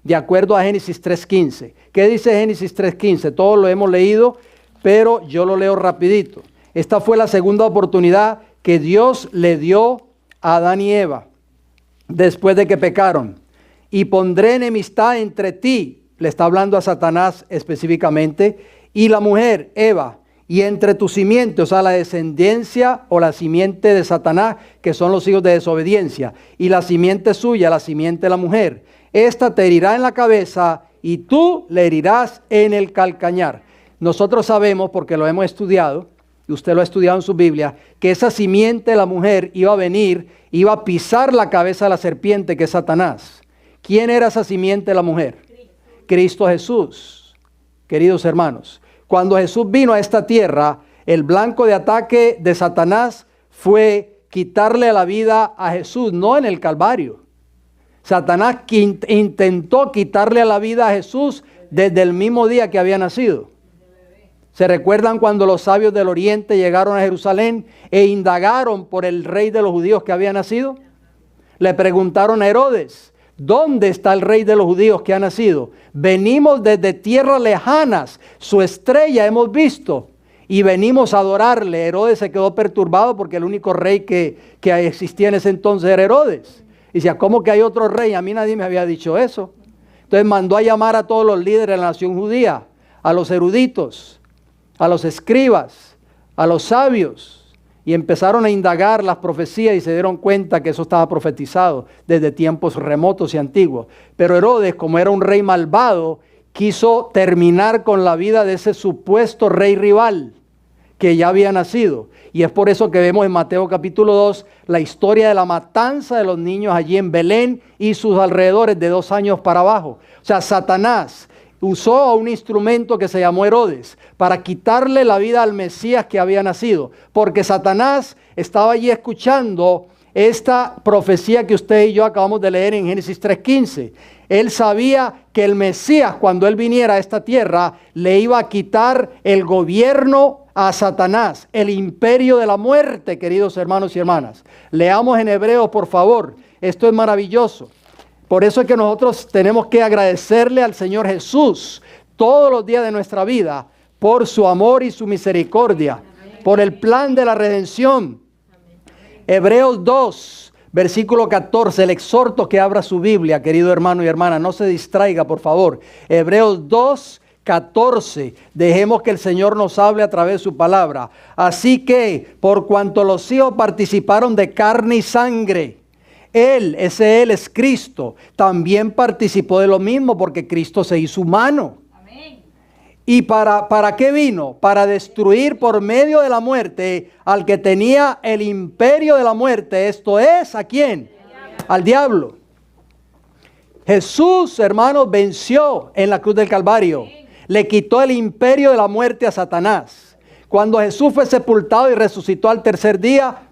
De acuerdo a Génesis 3.15. ¿Qué dice Génesis 3.15? Todos lo hemos leído, pero yo lo leo rapidito. Esta fue la segunda oportunidad que Dios le dio a Adán y Eva después de que pecaron. Y pondré enemistad entre ti, le está hablando a Satanás específicamente, y la mujer, Eva, y entre tu simiente, o sea, la descendencia o la simiente de Satanás, que son los hijos de desobediencia, y la simiente suya, la simiente de la mujer. Esta te herirá en la cabeza y tú le herirás en el calcañar. Nosotros sabemos, porque lo hemos estudiado, y usted lo ha estudiado en su Biblia, que esa simiente de la mujer iba a venir, iba a pisar la cabeza de la serpiente, que es Satanás. ¿Quién era esa simiente de la mujer? Cristo Jesús. Queridos hermanos, cuando Jesús vino a esta tierra, el blanco de ataque de Satanás fue quitarle la vida a Jesús, no en el Calvario. Satanás intentó quitarle la vida a Jesús desde el mismo día que había nacido. ¿Se recuerdan cuando los sabios del oriente llegaron a Jerusalén e indagaron por el rey de los judíos que había nacido? Le preguntaron a Herodes, ¿dónde está el rey de los judíos que ha nacido? Venimos desde tierras lejanas, su estrella hemos visto y venimos a adorarle. Herodes se quedó perturbado porque el único rey que existía en ese entonces era Herodes. Y decía, ¿cómo que hay otro rey? A mí nadie me había dicho eso. Entonces mandó a llamar a todos los líderes de la nación judía, a los eruditos, a los escribas, a los sabios, y empezaron a indagar las profecías y se dieron cuenta que eso estaba profetizado desde tiempos remotos y antiguos. Pero Herodes, como era un rey malvado, quiso terminar con la vida de ese supuesto rey rival que ya había nacido. Y es por eso que vemos en Mateo capítulo 2 la historia de la matanza de los niños allí en Belén y sus alrededores de 2 años para abajo. O sea, Satanás usó a un instrumento que se llamó Herodes para quitarle la vida al Mesías que había nacido. Porque Satanás estaba allí escuchando esta profecía que usted y yo acabamos de leer en Génesis 3.15. Él sabía que el Mesías, cuando él viniera a esta tierra, le iba a quitar el gobierno a Satanás, el imperio de la muerte, queridos hermanos y hermanas. Leamos en Hebreos, por favor. Esto es maravilloso. Por eso es que nosotros tenemos que agradecerle al Señor Jesús todos los días de nuestra vida por su amor y su misericordia, por el plan de la redención. Hebreos 2, versículo 14, le exhorto que abra su Biblia, querido hermano y hermana, no se distraiga, por favor. Hebreos 2, 14, dejemos que el Señor nos hable a través de su palabra. Así que, por cuanto los hijos participaron de carne y sangre, Él es Cristo, también participó de lo mismo porque Cristo se hizo humano. Amén. ¿Y para qué vino? Para destruir por medio de la muerte al que tenía el imperio de la muerte. Esto es, ¿a quién? Al diablo. Jesús, hermanos, venció en la cruz del Calvario. Le quitó el imperio de la muerte a Satanás. Cuando Jesús fue sepultado y resucitó al tercer día,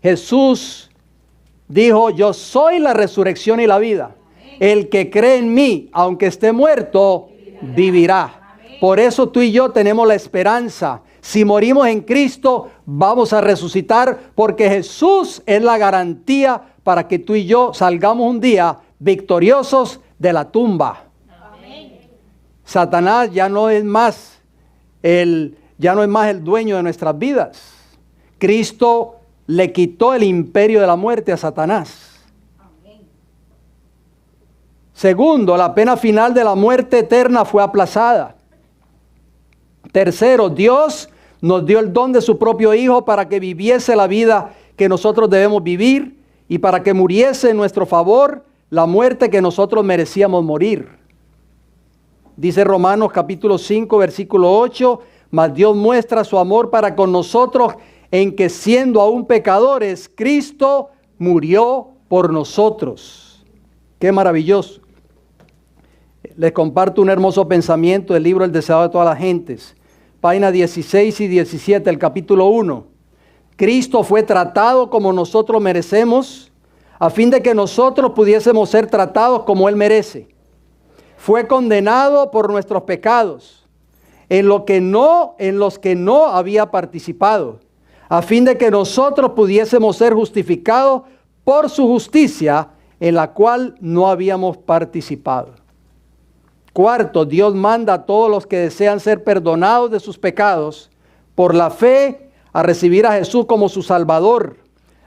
Jesús dijo: yo soy la resurrección y la vida. El que cree en mí, aunque esté muerto, vivirá. Por eso tú y yo tenemos la esperanza. Si morimos en Cristo, vamos a resucitar, porque Jesús es la garantía para que tú y yo salgamos un día victoriosos de la tumba. Amén. Satanás ya no es más el dueño de nuestras vidas. Cristo le quitó el imperio de la muerte a Satanás. Amén. Segundo, la pena final de la muerte eterna fue aplazada. Tercero, Dios nos dio el don de su propio Hijo para que viviese la vida que nosotros debemos vivir y para que muriese en nuestro favor la muerte que nosotros merecíamos morir. Dice Romanos capítulo 5, versículo 8, mas Dios muestra su amor para con nosotros en que siendo aún pecadores, Cristo murió por nosotros. Qué maravilloso. Les comparto un hermoso pensamiento del libro El deseado de todas las gentes. Páginas 16 y 17, el capítulo 1. Cristo fue tratado como nosotros merecemos, a fin de que nosotros pudiésemos ser tratados como Él merece. Fue condenado por nuestros pecados, en los que no había participado, a fin de que nosotros pudiésemos ser justificados por su justicia, en la cual no habíamos participado. Cuarto, Dios manda a todos los que desean ser perdonados de sus pecados por la fe a recibir a Jesús como su Salvador,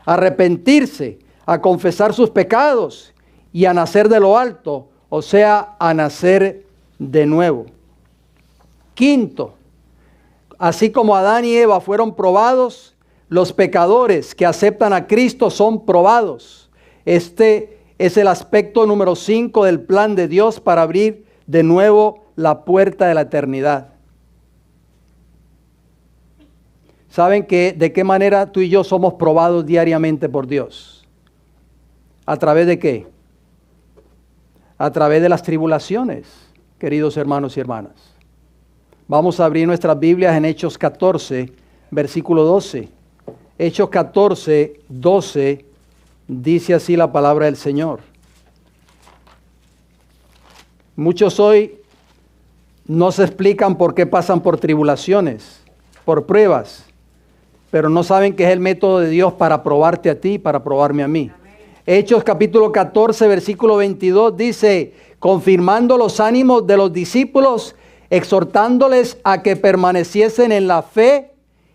a arrepentirse, a confesar sus pecados y a nacer de lo alto, o sea, a nacer de nuevo. Quinto, así como Adán y Eva fueron probados, los pecadores que aceptan a Cristo son probados. Este es el aspecto número 5 del plan de Dios para abrir de nuevo la puerta de la eternidad. ¿Saben de qué manera tú y yo somos probados diariamente por Dios? ¿A través de qué? A través de las tribulaciones, queridos hermanos y hermanas. Vamos a abrir nuestras Biblias en Hechos 14, versículo 12. Hechos 14, 12, dice así la palabra del Señor. Muchos hoy no se explican por qué pasan por tribulaciones, por pruebas, pero no saben que es el método de Dios para probarte a ti y para probarme a mí. Amén. Hechos capítulo 14, versículo 22 dice: confirmando los ánimos de los discípulos, exhortándoles a que permaneciesen en la fe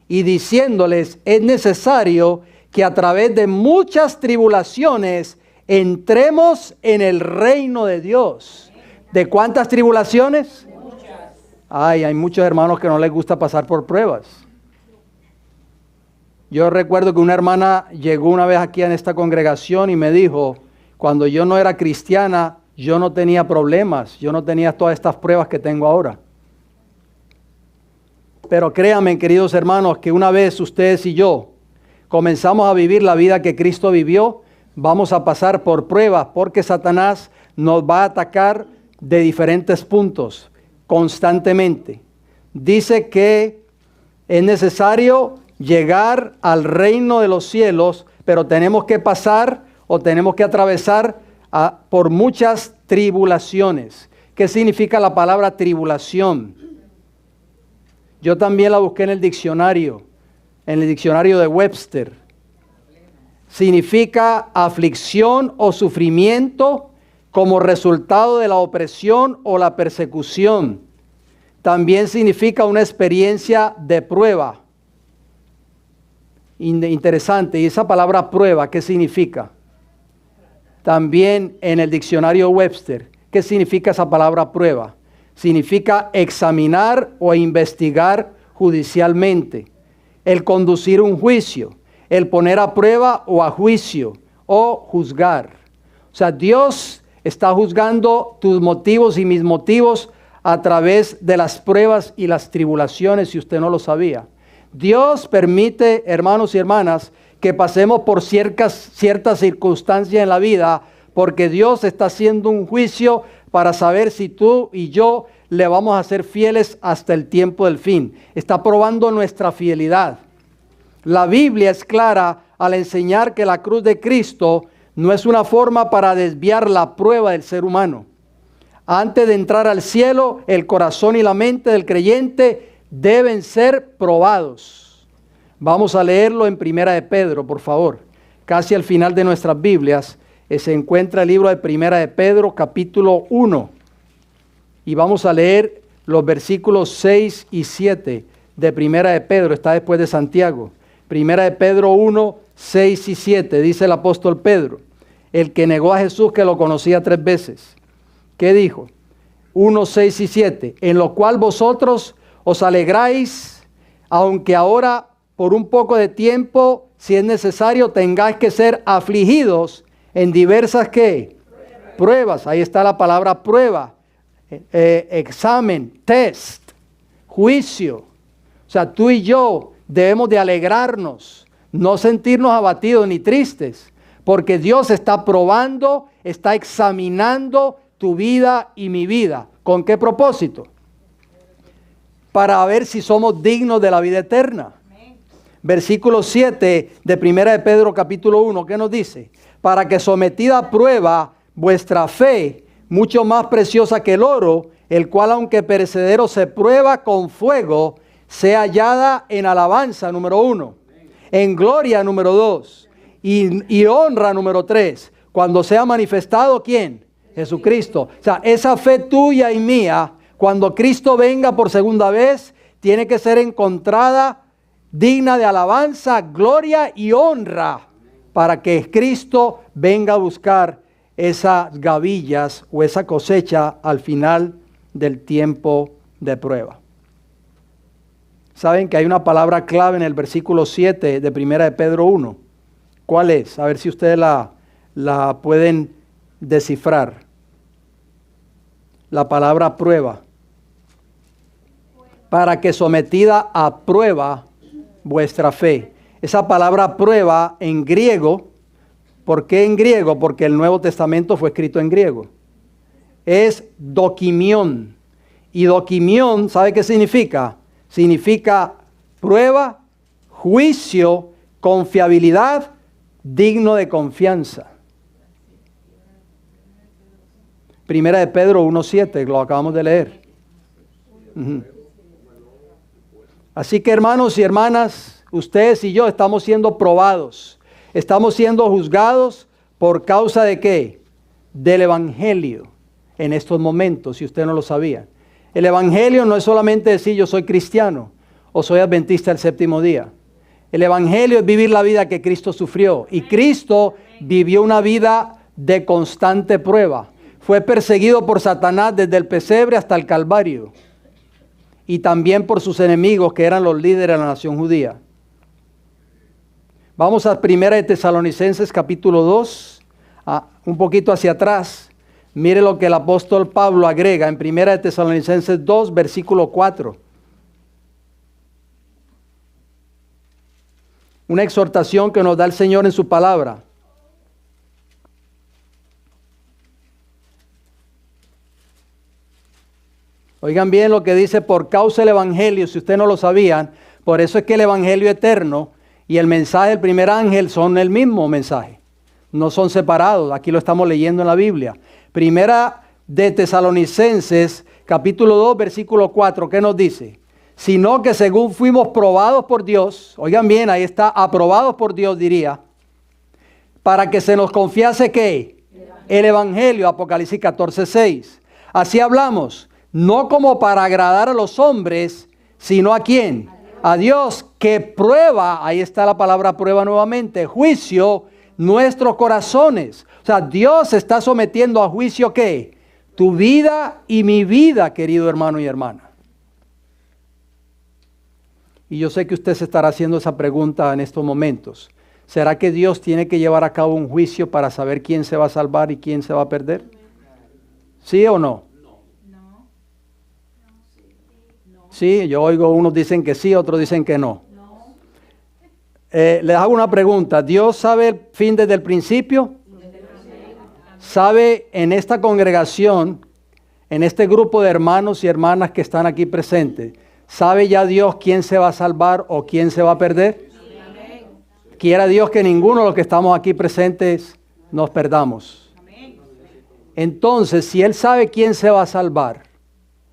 y diciéndoles: es necesario que a través de muchas tribulaciones entremos en el reino de Dios. ¿De cuántas tribulaciones? Muchas. Ay, hay muchos hermanos que no les gusta pasar por pruebas. Yo recuerdo que una hermana llegó una vez aquí en esta congregación y me dijo: cuando yo no era cristiana, yo no tenía problemas, yo no tenía todas estas pruebas que tengo ahora. Pero créanme, queridos hermanos, que una vez ustedes y yo comenzamos a vivir la vida que Cristo vivió, vamos a pasar por pruebas, porque Satanás nos va a atacar de diferentes puntos, constantemente. Dice que es necesario llegar al reino de los cielos, pero tenemos que pasar o tenemos que atravesar por muchas tribulaciones. ¿Qué significa la palabra tribulación? Yo también la busqué en el diccionario de Webster. Significa aflicción o sufrimiento como resultado de la opresión o la persecución. También significa una experiencia de prueba. Interesante. ¿Y esa palabra prueba qué significa? También en el diccionario Webster, ¿qué significa esa palabra prueba? Significa examinar o investigar judicialmente, el conducir un juicio, el poner a prueba o a juicio o juzgar. O sea, Dios está juzgando tus motivos y mis motivos a través de las pruebas y las tribulaciones, si usted no lo sabía. Dios permite, hermanos y hermanas, que pasemos por ciertas circunstancias en la vida porque Dios está haciendo un juicio para saber si tú y yo le vamos a ser fieles hasta el tiempo del fin. Está probando nuestra fidelidad. La Biblia es clara al enseñar que la cruz de Cristo no es una forma para desviar la prueba del ser humano. Antes de entrar al cielo, el corazón y la mente del creyente deben ser probados. Vamos a leerlo en Primera de Pedro, por favor. Casi al final de nuestras Biblias se encuentra el libro de Primera de Pedro, capítulo 1. Y vamos a leer los versículos 6 y 7 de Primera de Pedro. Está después de Santiago. Primera de Pedro 1, 6 y 7. Dice el apóstol Pedro, el que negó a Jesús que lo conocía 3 veces. ¿Qué dijo? 1, 6 y 7. En lo cual vosotros os alegráis, aunque ahora por un poco de tiempo, si es necesario, tengáis que ser afligidos en diversas ¿qué? Pruebas. Ahí está la palabra prueba. Examen, test, juicio. O sea, tú y yo debemos de alegrarnos, no sentirnos abatidos ni tristes, porque Dios está probando, está examinando tu vida y mi vida. ¿Con qué propósito? Para ver si somos dignos de la vida eterna. Versículo 7 de Primera de Pedro capítulo 1, ¿qué nos dice? Para que sometida a prueba vuestra fe, mucho más preciosa que el oro, el cual aunque perecedero se prueba con fuego, sea hallada en alabanza, número 1, en gloria, número 2, y honra, número 3, cuando sea manifestado, ¿quién? Jesucristo. O sea, esa fe tuya y mía, cuando Cristo venga por segunda vez, tiene que ser encontrada digna de alabanza, gloria y honra, para que Cristo venga a buscar esas gavillas o esa cosecha al final del tiempo de prueba. Saben que hay una palabra clave en el versículo 7 de Primera de Pedro 1. ¿Cuál es? A ver si ustedes la pueden descifrar. La palabra prueba. Para que sometida a prueba vuestra fe. Esa palabra prueba en griego, ¿por qué en griego? Porque el Nuevo Testamento fue escrito en griego. Es dokimión. Y dokimión, ¿sabe qué significa? Significa prueba, juicio, confiabilidad, digno de confianza. Primera de Pedro 1:7, lo acabamos de leer. Así que hermanos y hermanas, ustedes y yo estamos siendo probados. Estamos siendo juzgados por causa de ¿qué? Del Evangelio en estos momentos, si usted no lo sabía. El Evangelio no es solamente decir yo soy cristiano o soy adventista del séptimo día. El Evangelio es vivir la vida que Cristo sufrió. Y Cristo vivió una vida de constante prueba. Fue perseguido por Satanás desde el pesebre hasta el Calvario. Y también por sus enemigos que eran los líderes de la nación judía. Vamos a Primera de Tesalonicenses capítulo 2, un poquito hacia atrás. Mire lo que el apóstol Pablo agrega en Primera de Tesalonicenses 2, versículo 4. Una exhortación que nos da el Señor en su palabra. Oigan bien lo que dice, por causa del Evangelio, si ustedes no lo sabían, por eso es que el Evangelio eterno y el mensaje del primer ángel son el mismo mensaje. No son separados, aquí lo estamos leyendo en la Biblia. Primera de Tesalonicenses, capítulo 2, versículo 4, ¿qué nos dice? Sino que según fuimos probados por Dios, oigan bien, ahí está, aprobados por Dios diría, para que se nos confiase ¿qué? El Evangelio, Apocalipsis 14:6. Así hablamos, no como para agradar a los hombres, sino ¿a quién? A Dios, que prueba, ahí está la palabra prueba nuevamente, juicio nuestros corazones. O sea, Dios está sometiendo a juicio ¿qué? Tu vida y mi vida, querido hermano y hermana. Y yo sé que usted se estará haciendo esa pregunta en estos momentos. ¿Será que Dios tiene que llevar a cabo un juicio para saber quién se va a salvar y quién se va a perder? ¿Sí o no? Sí, yo oigo unos dicen que sí, otros dicen que no. Les hago una pregunta. ¿Dios sabe el fin desde el principio? ¿Sabe en esta congregación, en este grupo de hermanos y hermanas que están aquí presentes, sabe ya Dios quién se va a salvar o quién se va a perder? Amén. Quiera Dios que ninguno de los que estamos aquí presentes nos perdamos. Amén. Entonces, si Él sabe quién se va a salvar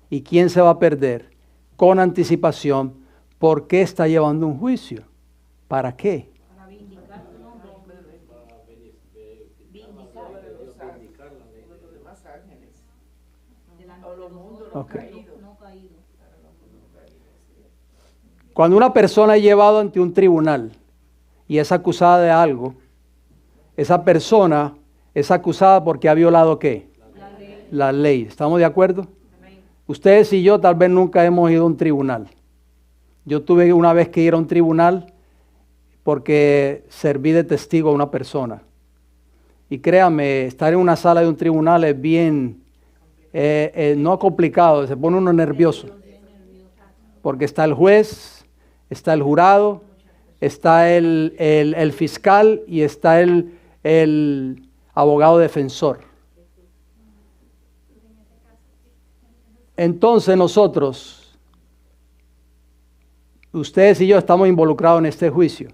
y quién se va a perder con anticipación, ¿por qué está llevando un juicio? ¿Para qué? Para vindicar tu nombre. Okay. Cuando una persona es llevada ante un tribunal y es acusada de algo, esa persona es acusada porque ha violado ¿qué? La ley. ¿Estamos de acuerdo? Ustedes y yo tal vez nunca hemos ido a un tribunal. Yo tuve una vez que ir a un tribunal porque serví de testigo a una persona. Y créame, estar en una sala de un tribunal es bien, no complicado, se pone uno nervioso. Porque está el juez, está el jurado, está el fiscal y está el abogado defensor. Entonces nosotros, ustedes y yo estamos involucrados en este juicio.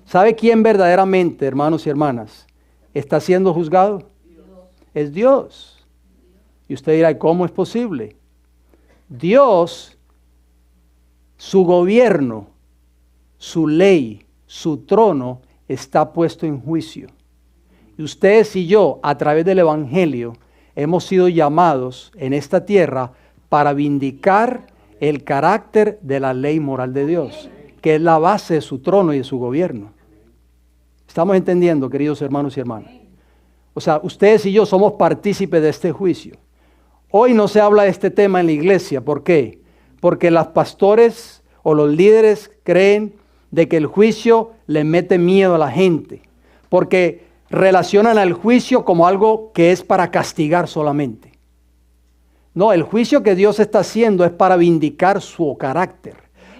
¿Sabe quién verdaderamente, hermanos y hermanas, está siendo juzgado? Es Dios. Y usted dirá, ¿cómo es posible? Dios, su gobierno, su ley, su trono está puesto en juicio. Y ustedes y yo, a través del Evangelio, hemos sido llamados en esta tierra para vindicar el carácter de la ley moral de Dios, que es la base de su trono y de su gobierno. ¿Estamos entendiendo, queridos hermanos y hermanas? O sea, ustedes y yo somos partícipes de este juicio. Hoy no se habla de este tema en la iglesia. ¿Por qué? Porque los pastores o los líderes creen de que el juicio le mete miedo a la gente. Porque relacionan al juicio como algo que es para castigar solamente. No, el juicio que Dios está haciendo es para vindicar su carácter,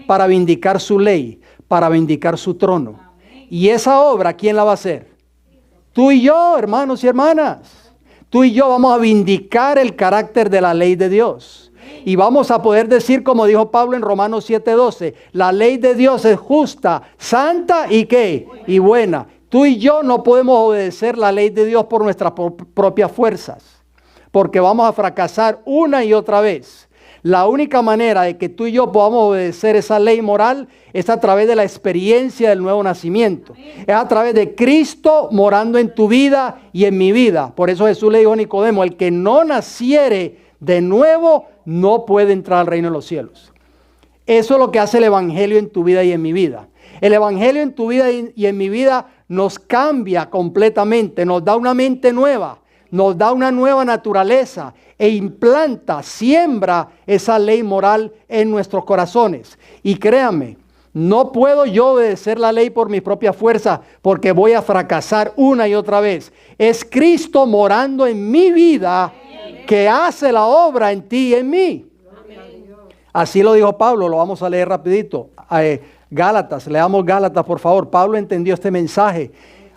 para vindicar su ley, para vindicar su trono. Y esa obra, ¿quién la va a hacer? Tú y yo, hermanos y hermanas. Tú y yo vamos a vindicar el carácter de la ley de Dios. Y vamos a poder decir, como dijo Pablo en Romanos 7:12, la ley de Dios es justa, santa y ¿qué? Y buena. Tú y yo no podemos obedecer la ley de Dios por nuestras propias fuerzas, porque vamos a fracasar una y otra vez. La única manera de que tú y yo podamos obedecer esa ley moral es a través de la experiencia del nuevo nacimiento. Es a través de Cristo morando en tu vida y en mi vida. Por eso Jesús le dijo a Nicodemo, el que no naciere de nuevo no puede entrar al reino de los cielos. Eso es lo que hace el Evangelio en tu vida y en mi vida. El Evangelio en tu vida y en mi vida nos cambia completamente, nos da una mente nueva, nos da una nueva naturaleza e implanta, siembra esa ley moral en nuestros corazones. Y créanme, no puedo yo obedecer la ley por mi propia fuerza porque voy a fracasar una y otra vez. Es Cristo morando en mi vida que hace la obra en ti y en mí. Así lo dijo Pablo, lo vamos a leer rapidito. Gálatas, leamos Gálatas por favor. Pablo entendió este mensaje.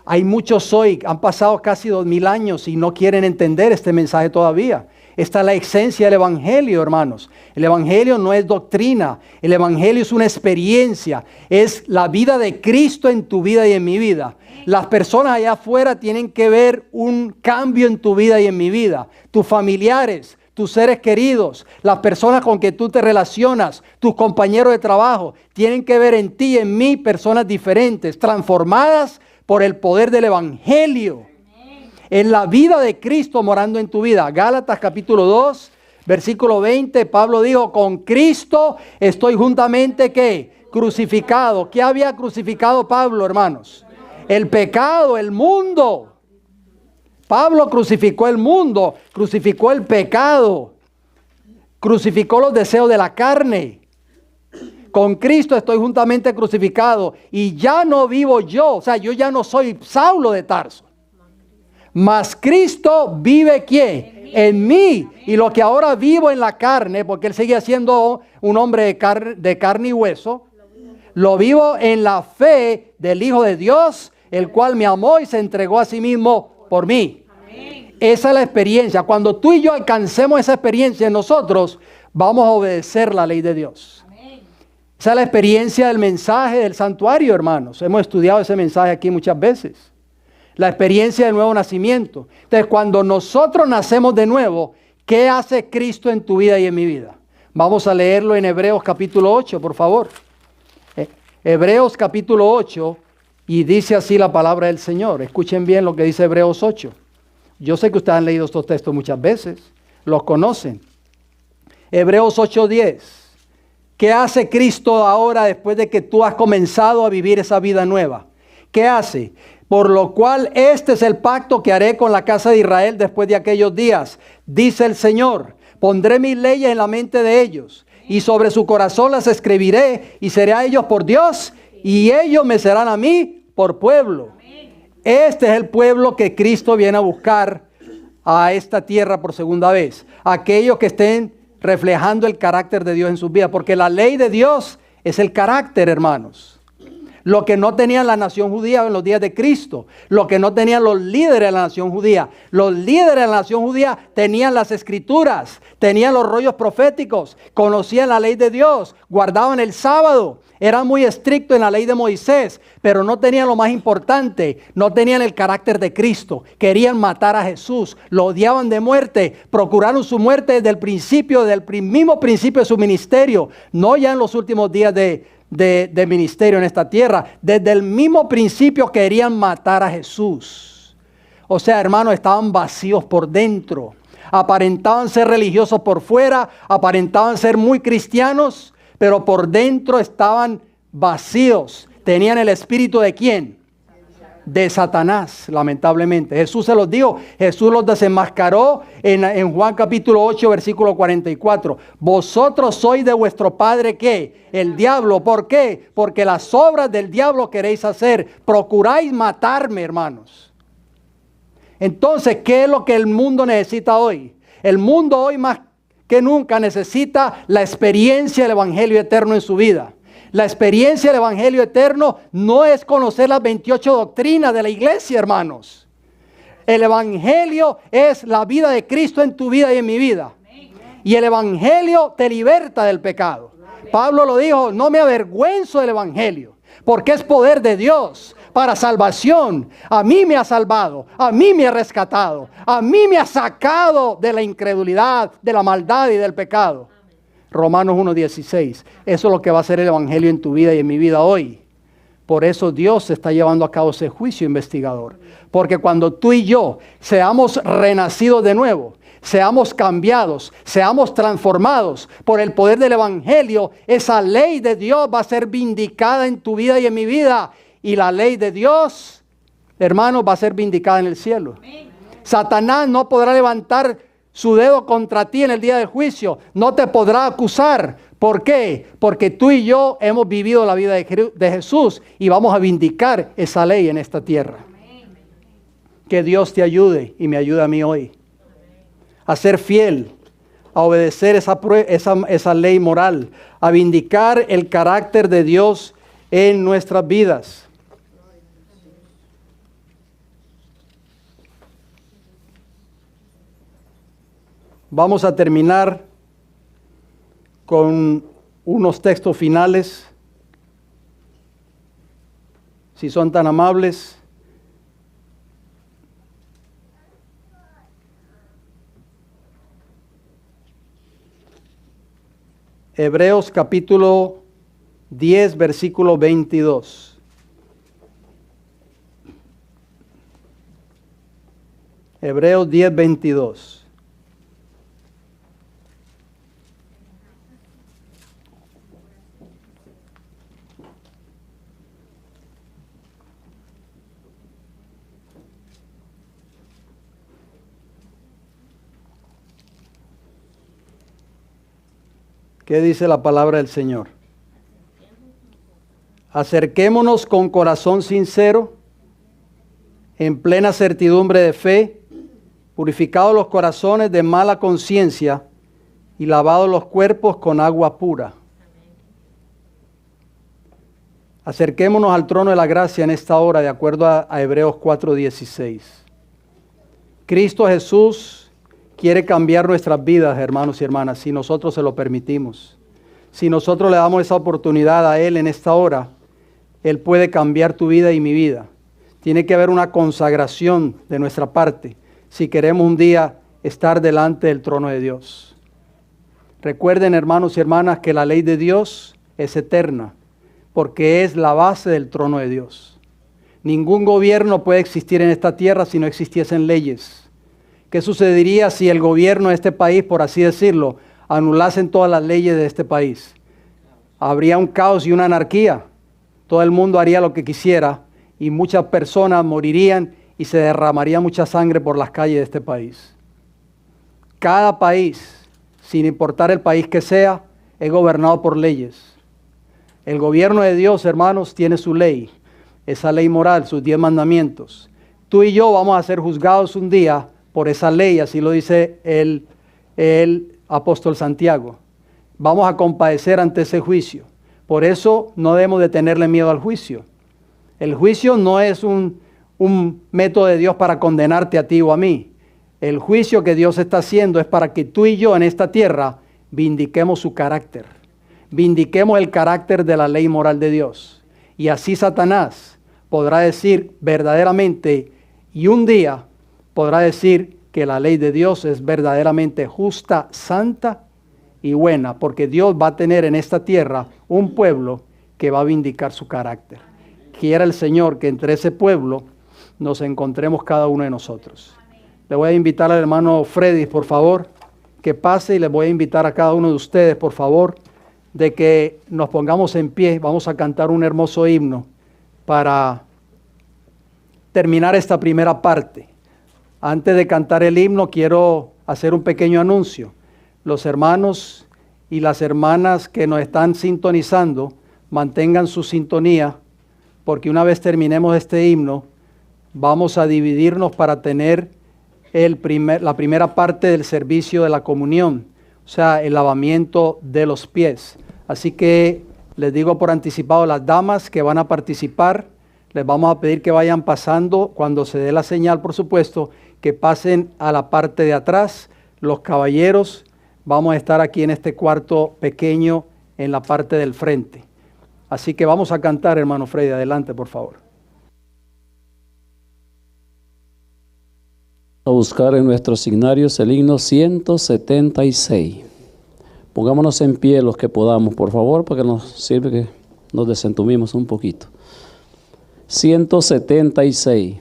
Hay muchos hoy, han pasado casi 2000 años y no quieren entender este mensaje todavía. Esta es la esencia del Evangelio, hermanos. El Evangelio no es doctrina, el Evangelio es una experiencia, es la vida de Cristo en tu vida y en mi vida. Las personas allá afuera tienen que ver un cambio en tu vida y en mi vida. Tus familiares, tus seres queridos, las personas con que tú te relacionas, tus compañeros de trabajo, tienen que ver en ti y en mí personas diferentes, transformadas por el poder del Evangelio. En la vida de Cristo morando en tu vida. Gálatas capítulo 2, versículo 20, Pablo dijo, con Cristo estoy juntamente, ¿qué? Crucificado. ¿Qué había crucificado Pablo, hermanos? El pecado, el mundo. Pablo crucificó el mundo, crucificó el pecado, crucificó los deseos de la carne. Con Cristo estoy juntamente crucificado y ya no vivo yo, o sea, yo ya no soy Saulo de Tarso. Mas Cristo vive ¿quién? En mí. Y lo que ahora vivo en la carne, porque Él sigue siendo un hombre de carne y hueso, lo vivo en la fe del Hijo de Dios, el cual me amó y se entregó a sí mismo por mí. Esa es la experiencia. Cuando tú y yo alcancemos esa experiencia en nosotros, vamos a obedecer la ley de Dios. Amén. Esa es la experiencia del mensaje del santuario, hermanos. Hemos estudiado ese mensaje aquí muchas veces. La experiencia del nuevo nacimiento. Entonces, cuando nosotros nacemos de nuevo, ¿qué hace Cristo en tu vida y en mi vida? Vamos a leerlo en Hebreos capítulo 8, por favor. Hebreos capítulo 8, y dice así la palabra del Señor. Escuchen bien lo que dice Hebreos 8. Yo sé que ustedes han leído estos textos muchas veces, los conocen. Hebreos 8:10. ¿Qué hace Cristo ahora después de que tú has comenzado a vivir esa vida nueva? ¿Qué hace? Por lo cual este es el pacto que haré con la casa de Israel después de aquellos días. Dice el Señor, pondré mis leyes en la mente de ellos y sobre su corazón las escribiré y seré a ellos por Dios y ellos me serán a mí por pueblo. Este es el pueblo que Cristo viene a buscar a esta tierra por segunda vez. Aquellos que estén reflejando el carácter de Dios en sus vidas. Porque la ley de Dios es el carácter, hermanos. Lo que no tenía la nación judía en los días de Cristo. Lo que no tenían los líderes de la nación judía. Los líderes de la nación judía tenían las escrituras. Tenían los rollos proféticos. Conocían la ley de Dios. Guardaban el sábado. Eran muy estrictos en la ley de Moisés, pero no tenían lo más importante, no tenían el carácter de Cristo. Querían matar a Jesús, lo odiaban de muerte, procuraron su muerte desde el principio, desde el mismo principio de su ministerio, no ya en los últimos días de ministerio en esta tierra. Desde el mismo principio querían matar a Jesús. O sea, hermanos, estaban vacíos por dentro. Aparentaban ser religiosos por fuera, aparentaban ser muy cristianos, pero por dentro estaban vacíos. Tenían el espíritu ¿de quién? De Satanás, lamentablemente. Jesús se los dijo, Jesús los desenmascaró en Juan capítulo 8, versículo 44. Vosotros sois de vuestro padre, ¿qué? El diablo. ¿Por qué? Porque las obras del diablo queréis hacer. Procuráis matarme, hermanos. Entonces, ¿qué es lo que el mundo necesita hoy? El mundo hoy más que nunca necesita la experiencia del evangelio eterno en su vida. La experiencia del evangelio eterno no es conocer las 28 doctrinas de la iglesia, hermanos. El evangelio es la vida de Cristo en tu vida y en mi vida. Y el evangelio te liberta del pecado. Pablo lo dijo, no me avergüenzo del evangelio, porque es poder de Dios para salvación. A mí me ha salvado, a mí me ha rescatado, a mí me ha sacado de la incredulidad, de la maldad y del pecado. Romanos 1:16. Eso es lo que va a hacer el evangelio en tu vida y en mi vida hoy. Por eso Dios está llevando a cabo ese juicio investigador. Porque cuando tú y yo seamos renacidos de nuevo, seamos cambiados, seamos transformados por el poder del evangelio, esa ley de Dios va a ser vindicada en tu vida y en mi vida. Y la ley de Dios, hermanos, va a ser vindicada en el cielo. Satanás no podrá levantar su dedo contra ti en el día del juicio. No te podrá acusar. ¿Por qué? Porque tú y yo hemos vivido la vida de Jesús y vamos a vindicar esa ley en esta tierra. Que Dios te ayude y me ayude a mí hoy a ser fiel, a obedecer esa ley moral, a vindicar el carácter de Dios en nuestras vidas. Vamos a terminar con unos textos finales, si son tan amables. Hebreos capítulo 10, versículo 22. Hebreos 10, 22. ¿Qué dice la palabra del Señor? Acerquémonos con corazón sincero, en plena certidumbre de fe, purificados los corazones de mala conciencia y lavados los cuerpos con agua pura. Acerquémonos al trono de la gracia en esta hora, de acuerdo a Hebreos 4:16. Cristo Jesús quiere cambiar nuestras vidas, hermanos y hermanas, si nosotros se lo permitimos. Si nosotros le damos esa oportunidad a Él en esta hora, Él puede cambiar tu vida y mi vida. Tiene que haber una consagración de nuestra parte si queremos un día estar delante del trono de Dios. Recuerden, hermanos y hermanas, que la ley de Dios es eterna, porque es la base del trono de Dios. Ningún gobierno puede existir en esta tierra si no existiesen leyes. ¿Qué sucedería si el gobierno de este país, por así decirlo, anulasen todas las leyes de este país? Habría un caos y una anarquía. Todo el mundo haría lo que quisiera y muchas personas morirían y se derramaría mucha sangre por las calles de este país. Cada país, sin importar el país que sea, es gobernado por leyes. El gobierno de Dios, hermanos, tiene su ley, esa ley moral, sus 10 mandamientos. Tú y yo vamos a ser juzgados un día por esa ley, así lo dice el apóstol Santiago. Vamos a compadecer ante ese juicio. Por eso no debemos de tenerle miedo al juicio. El juicio no es un método de Dios para condenarte a ti o a mí. El juicio que Dios está haciendo es para que tú y yo en esta tierra vindiquemos su carácter. Vindiquemos el carácter de la ley moral de Dios. Y así Satanás podrá decir verdaderamente, y un día podrá decir que la ley de Dios es verdaderamente justa, santa y buena, porque Dios va a tener en esta tierra un pueblo que va a vindicar su carácter. Quiera el Señor que entre ese pueblo nos encontremos cada uno de nosotros. Le voy a invitar al hermano Freddy, por favor, que pase, y les voy a invitar a cada uno de ustedes, por favor, de que nos pongamos en pie. Vamos a cantar un hermoso himno para terminar esta primera parte. Antes de cantar el himno, quiero hacer un pequeño anuncio. Los hermanos y las hermanas que nos están sintonizando, mantengan su sintonía, porque una vez terminemos este himno, vamos a dividirnos para tener la primera parte del servicio de la comunión, o sea, el lavamiento de los pies. Así que les digo por anticipado, las damas que van a participar, les vamos a pedir que vayan pasando, cuando se dé la señal, por supuesto, que pasen a la parte de atrás. Los caballeros vamos a estar aquí en este cuarto pequeño en la parte del frente. Así que vamos a cantar, hermano Freddy, adelante, por favor. A buscar en nuestros signarios el himno 176. Pongámonos en pie los que podamos, por favor, porque nos sirve que nos desentumimos un poquito. 176.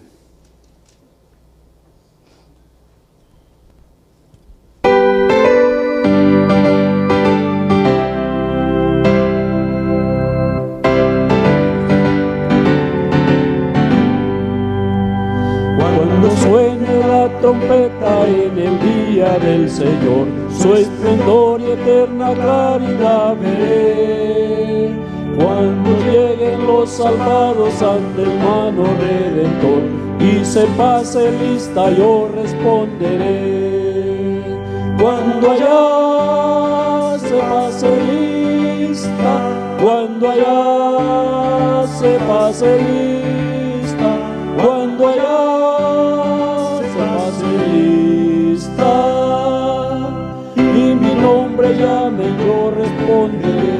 Cuando suene la trompeta en el día del Señor, su esplendor y eterna claridad veré. Cuando lleguen los salvados ante el mano redentor y se pase lista, yo responderé. Cuando allá se pase lista, cuando allá se pase lista, cuando allá se pase lista, y mi nombre llame, yo responderé.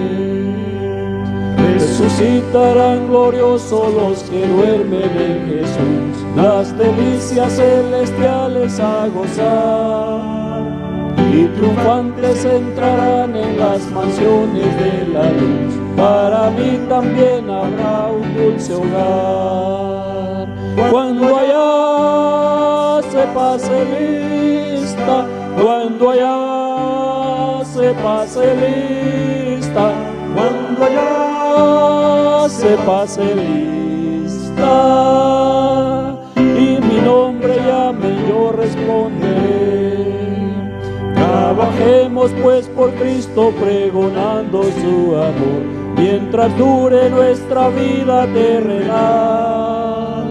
Resucitarán gloriosos los que duermen en Jesús, las delicias celestiales a gozar, y triunfantes entrarán en las mansiones de la luz. Para mí también habrá un dulce hogar. Cuando allá se pase lista, cuando allá se pase lista, cuando allá se pase lista, y mi nombre llame, yo responderé. Trabajemos pues por Cristo pregonando su amor, mientras dure nuestra vida terrenal,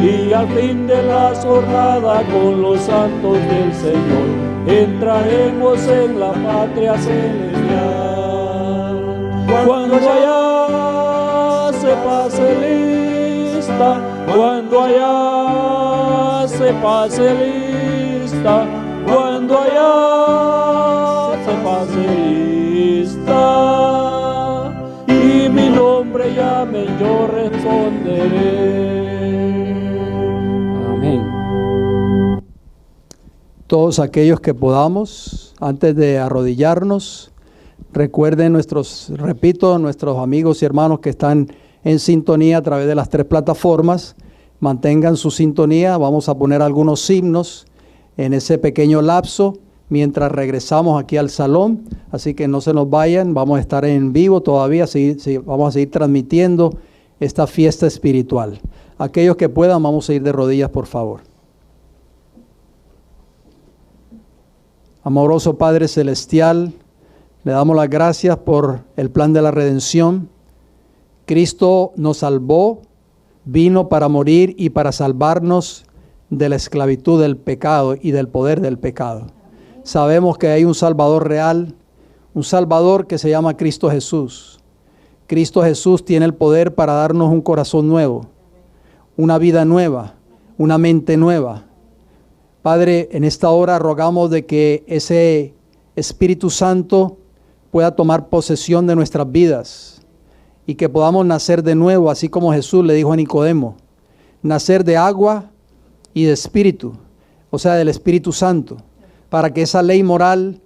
y al fin de la jornada con los santos del Señor entraremos en la patria celestial. Cuando allá se pase lista, cuando allá se pase lista, cuando allá se pase lista, y mi nombre llame, yo responderé. Amén. Todos aquellos que podamos, antes de arrodillarnos, recuerden nuestros amigos y hermanos que están en sintonía a través de las 3 plataformas, mantengan su sintonía. Vamos a poner algunos himnos en ese pequeño lapso mientras regresamos aquí al salón, así que no se nos vayan, vamos a estar en vivo todavía, vamos a seguir transmitiendo esta fiesta espiritual. Aquellos que puedan, vamos a ir de rodillas, por favor. Amoroso Padre Celestial, le damos las gracias por el plan de la redención. Cristo nos salvó, vino para morir y para salvarnos de la esclavitud del pecado y del poder del pecado. Sabemos que hay un Salvador real, un Salvador que se llama Cristo Jesús. Cristo Jesús tiene el poder para darnos un corazón nuevo, una vida nueva, una mente nueva. Padre, en esta hora rogamos de que ese Espíritu Santo pueda tomar posesión de nuestras vidas y que podamos nacer de nuevo, así como Jesús le dijo a Nicodemo, nacer de agua y de espíritu, o sea, del Espíritu Santo, para que esa ley moral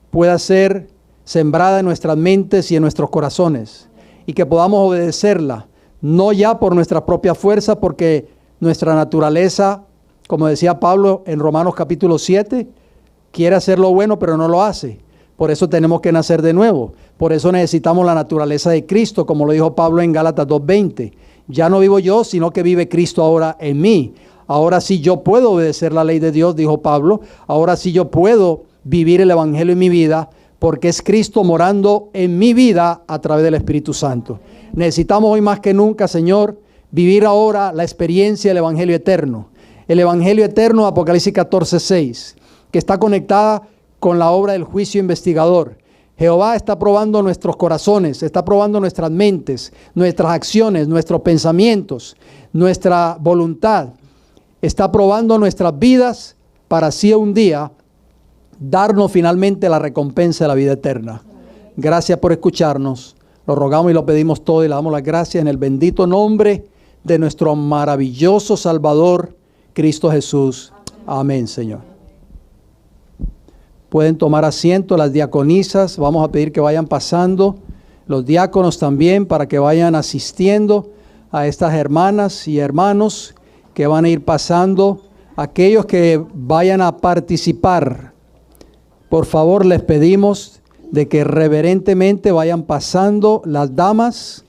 pueda ser sembrada en nuestras mentes y en nuestros corazones y que podamos obedecerla, no ya por nuestra propia fuerza, porque nuestra naturaleza, como decía Pablo en Romanos capítulo 7, quiere hacer lo bueno pero no lo hace. Por eso tenemos que nacer de nuevo. Por eso necesitamos la naturaleza de Cristo, como lo dijo Pablo en Gálatas 2:20. Ya no vivo yo, sino que vive Cristo ahora en mí. Ahora sí yo puedo obedecer la ley de Dios, dijo Pablo. Ahora sí yo puedo vivir el Evangelio en mi vida, porque es Cristo morando en mi vida a través del Espíritu Santo. Necesitamos hoy más que nunca, Señor, vivir ahora la experiencia del Evangelio eterno. El Evangelio eterno, Apocalipsis 14:6, que está conectada con la obra del juicio investigador. Jehová está probando nuestros corazones, está probando nuestras mentes, nuestras acciones, nuestros pensamientos, nuestra voluntad. Está probando nuestras vidas para así un día darnos finalmente la recompensa de la vida eterna. Gracias por escucharnos. Lo rogamos y lo pedimos todo y le damos las gracias en el bendito nombre de nuestro maravilloso Salvador, Cristo Jesús. Amén, Señor. Pueden tomar asiento las diaconisas. Vamos a pedir que vayan pasando. Los diáconos también, para que vayan asistiendo a estas hermanas y hermanos que van a ir pasando. Aquellos que vayan a participar, por favor les pedimos de que reverentemente vayan pasando las damas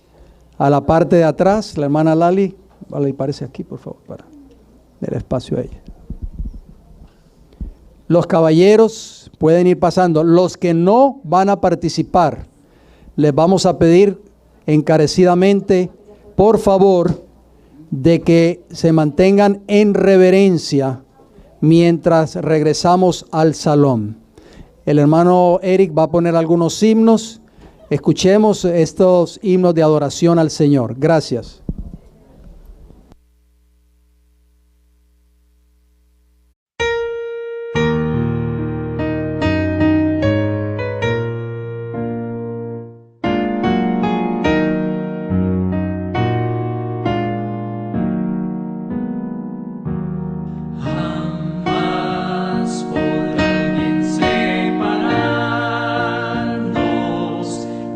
a la parte de atrás. La hermana Lali, parece aquí, por favor, para dar espacio a ella. Los caballeros pueden ir pasando. Los que no van a participar, les vamos a pedir encarecidamente, por favor, de que se mantengan en reverencia mientras regresamos al salón. El hermano Eric va a poner algunos himnos. Escuchemos estos himnos de adoración al Señor. Gracias.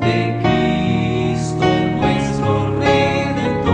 De Cristo nuestro Redentor.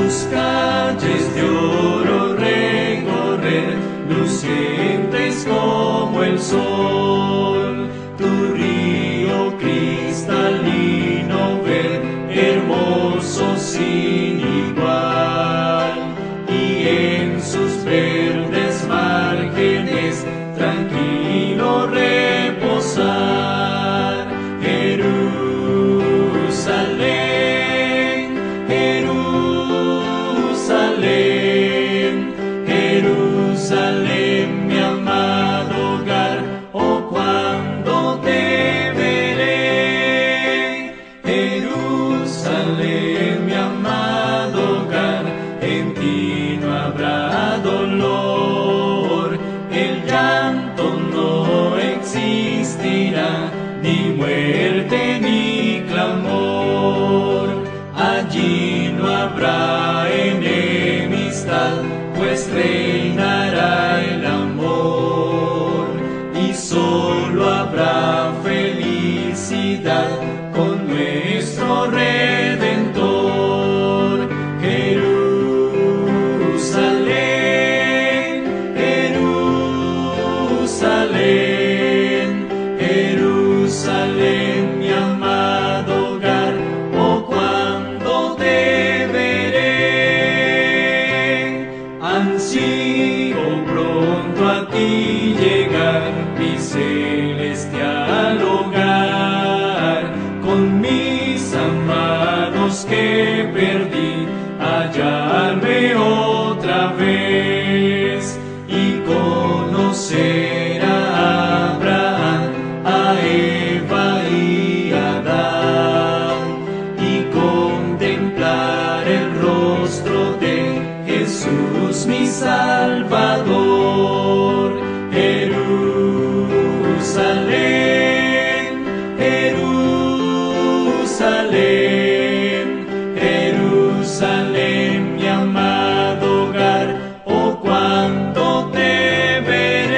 Tus calles de oro recorrer, luce el sol, tu río cristalino ver, hermoso sin igual, y en sus verdes márgenes tranquilo reposar. Jerusalén, Jerusalén, Jerusalén, mi amado hogar, oh cuando te veré. Jerusalén, mi amado hogar, en ti no habrá dolor, el llanto no existirá, ni muerte ni clamor. Allí no habrá enemistad, pues reinará el amor, y solo habrá felicidad con nuestro Redentor. Jerusalén, Jerusalén, Jerusalén, mi amado hogar, oh cuando te veré. Ansío pronto a ti llegar, mi celestial hogar, con mis amados que perdí, hallarme otra vez y conocer a Abraham, a Eva y a Adán, y contemplar el rostro de Jesús mi Salvador. Jerusalén, Jerusalén, Jerusalén, mi amado hogar, oh cuando te veré.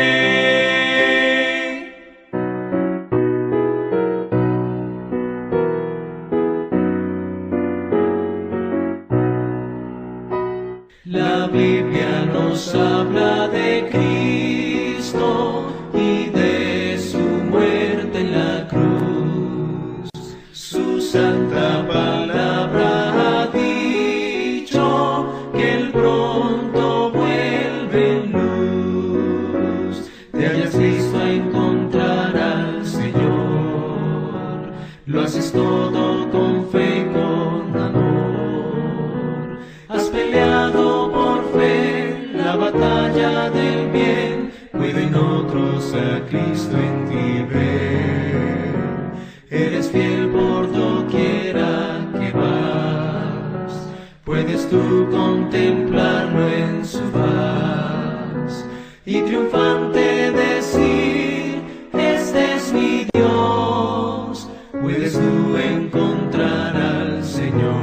La Biblia nos habla de Cristo y de su muerte en la cruz. Su santa palabra ha dicho que Él pronto vuelve en luz. Te hayas visto a encontrar al Señor, lo haces todo con fe y con amor. Has peleado por fe la batalla del bien, pueden otros a Cristo en ti ver. Eres fiel por doquiera que vas, puedes tú contemplarlo en su faz y triunfante decir: este es mi Dios. Puedes tú encontrar al Señor.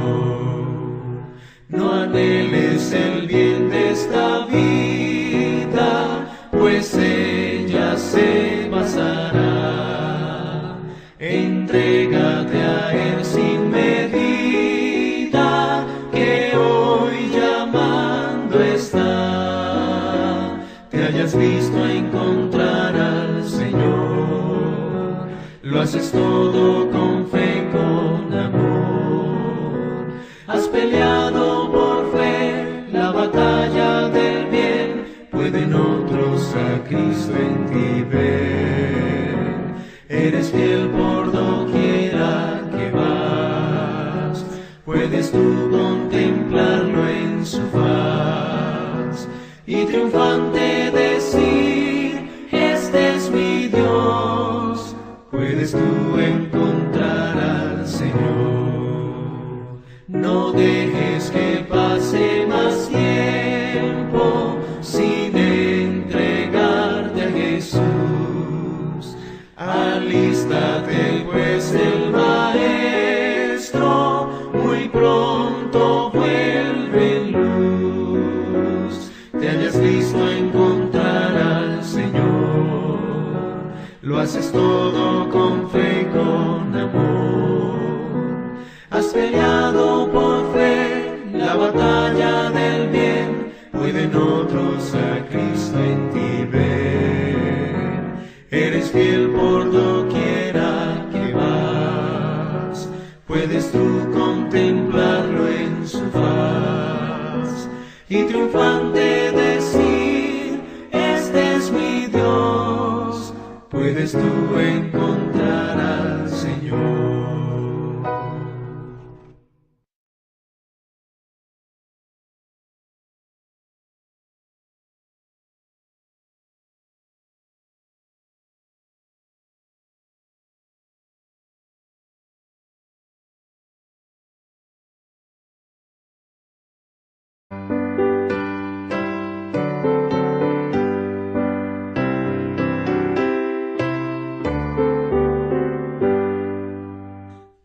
No anheles el bien de esta vida, pues ella se pasará. Entrégate a Él sin medida, que hoy llamando está. Te hayas visto a encontrar al Señor, lo haces todo con fe y con amor. Has peleado por fe la batalla del bien, pueden otros a Cristo en ti ver. Eres fiel por doquiera que vas, puedes tú contemplarlo en su faz y triunfante decir: este es mi Dios. Puedes tú encontrar al Señor. No dejes que pase más tiempo sin entregarte a Jesús. Alístate pues, el Maestro muy pronto vuelve en luz. Te hayas visto a encontrar al Señor, lo haces todo con fe y con amor. Has peleado por fe la batalla del bien, pueden otros a Cristo en ti ver. por doquiera que vas. Puedes tú contemplarlo en su faz y triunfante decir, este es mi Dios. Puedes tú encontrar al Señor.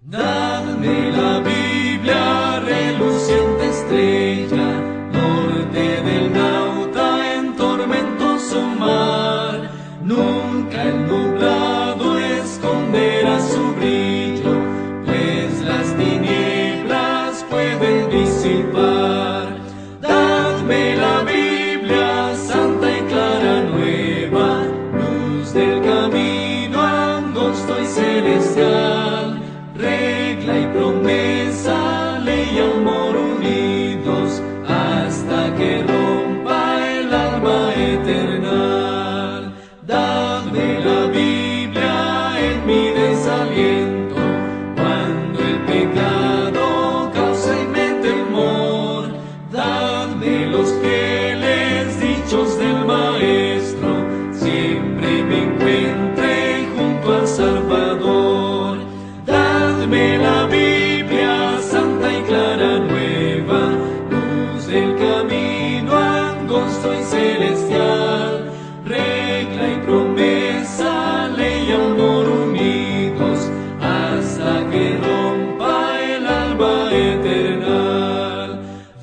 Dadme la Biblia, reluciente estrella, norte del nauta en tormentoso mar. Nunca el nublado esconderá su brillo, pues las tinieblas pueden disipar. Dadme la Biblia, santa y clara nueva, luz del camino angosto y celestial. Regla y promesa, ley y amor unidos, hasta que rompa el alma eternal. Dadme la Biblia en mi desaliento, cuando el pecado causa en mi temor. Dadme los fieles dichos del Maestro, siempre me encuentre junto al Salvador. Dadme la Biblia, santa y clara nueva, luz del camino angosto y celestial. Regla y promesa, ley y amor unidos, hasta que rompa el alba eternal.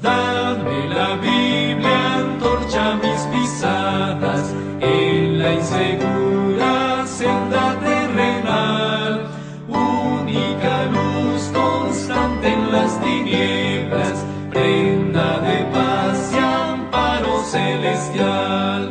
Dadme la Biblia, antorcha mis pisadas en la insegura senda terrenal. Única luz constante en las tinieblas, prenda de paz y amparo celestial.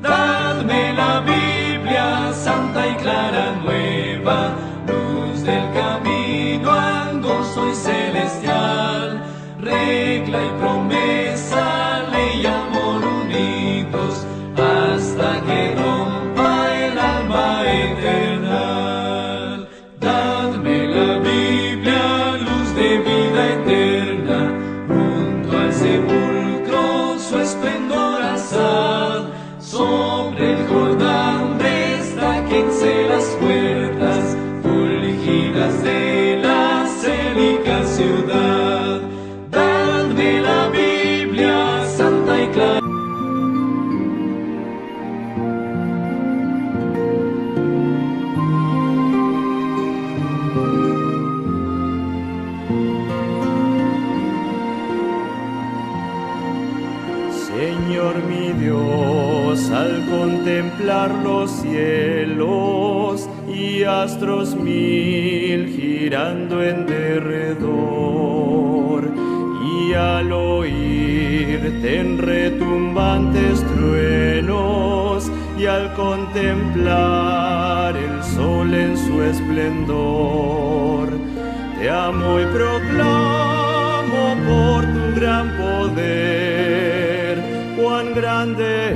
Dadme la Biblia, santa y clara nueva, luz del camino angosto y celestial. Regla y promesa, ley y amor unidos, hasta que rompa el alma eternal. Dadme la Biblia, luz de vida eterna, junto al sepulcro su esplendor asad. Sobre el Jordán destáquense las puertas, fulgidas de la célica ciudad. Dadme la Biblia, santa y clara. Señor mi Dios, al contemplar los cielos y astros mil girando en derredor, y al oírte en retumbantes truenos, y al contemplar el sol en su esplendor, te amo y proclamo por tu gran poder, cuán grande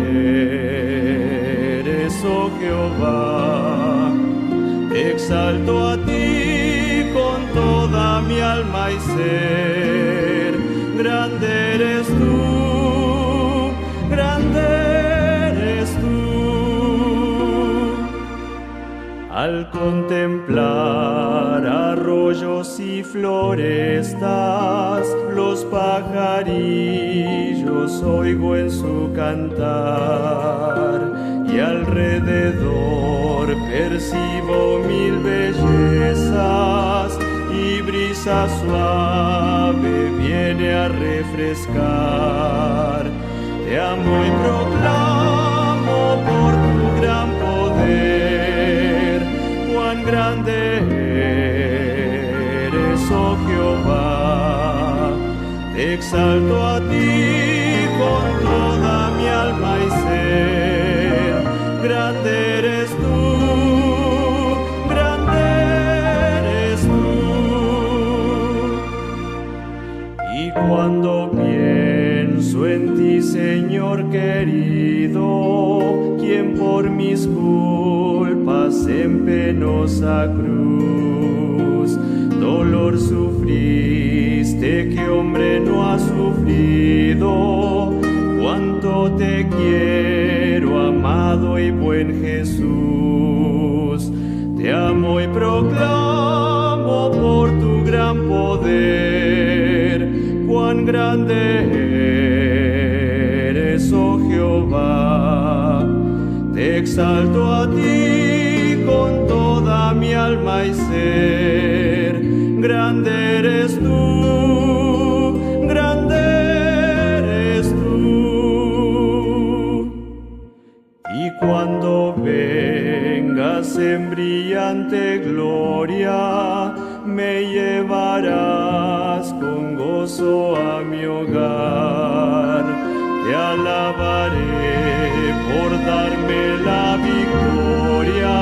eres, oh Jehová. Te exalto a ti con toda mi alma y ser. Grande eres tú, grande eres tú. Al contemplar arroyos y florestas, los pajarillos oigo en su cantar, y alrededor percibo mil bellezas, y brisa suave viene a refrescar. Te amo y proclamo por tu gran poder, cuán grande eres, oh Jehová. Te exalto a ti con toda mi alma y ser. Grande eres tú, culpas en penosa cruz. Dolor sufriste que hombre no ha sufrido. Cuánto te quiero, amado y buen Jesús. Te amo y proclamo por tu gran poder. Cuán grande eres, oh Jehová. Te exalto a ti con toda mi alma y ser. Grande eres tú, grande eres tú. Y cuando vengas en brillante gloria, me llevarás con gozo a mi hogar. Te alabaré por darme la victoria,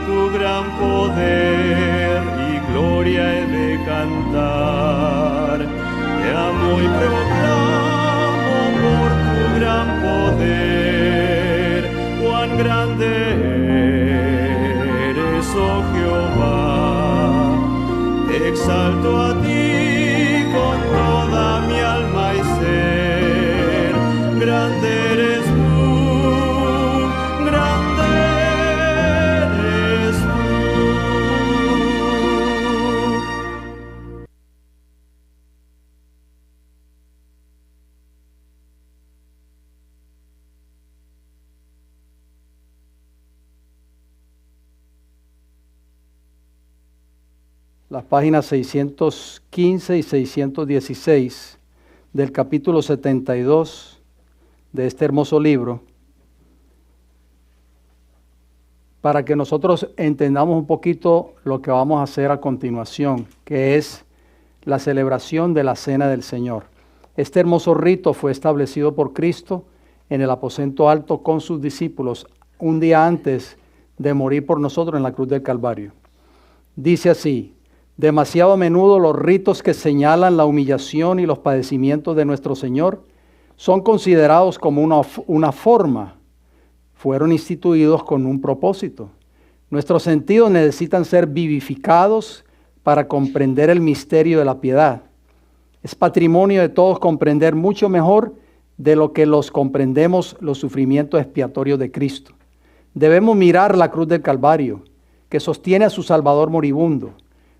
tu gran poder y gloria he de cantar. Te amo y proclamo por tu gran poder. Cuán grande eres, oh Jehová. Te exalto a ti con toda mi alma y ser. Grande eres tú, grande eres tú. Las páginas 615 y 616 del capítulo 72 de este hermoso libro, para que nosotros entendamos un poquito lo que vamos a hacer a continuación, que es la celebración de la Cena del Señor. Este hermoso rito fue establecido por Cristo en el aposento alto con sus discípulos un día antes de morir por nosotros en la cruz del Calvario. Dice así: demasiado a menudo los ritos que señalan la humillación y los padecimientos de nuestro Señor son considerados como una forma. Fueron instituidos con un propósito. Nuestros sentidos necesitan ser vivificados para comprender el misterio de la piedad. Es patrimonio de todos comprender mucho mejor de lo que los comprendemos los sufrimientos expiatorios de Cristo. Debemos mirar la cruz del Calvario, que sostiene a su Salvador moribundo.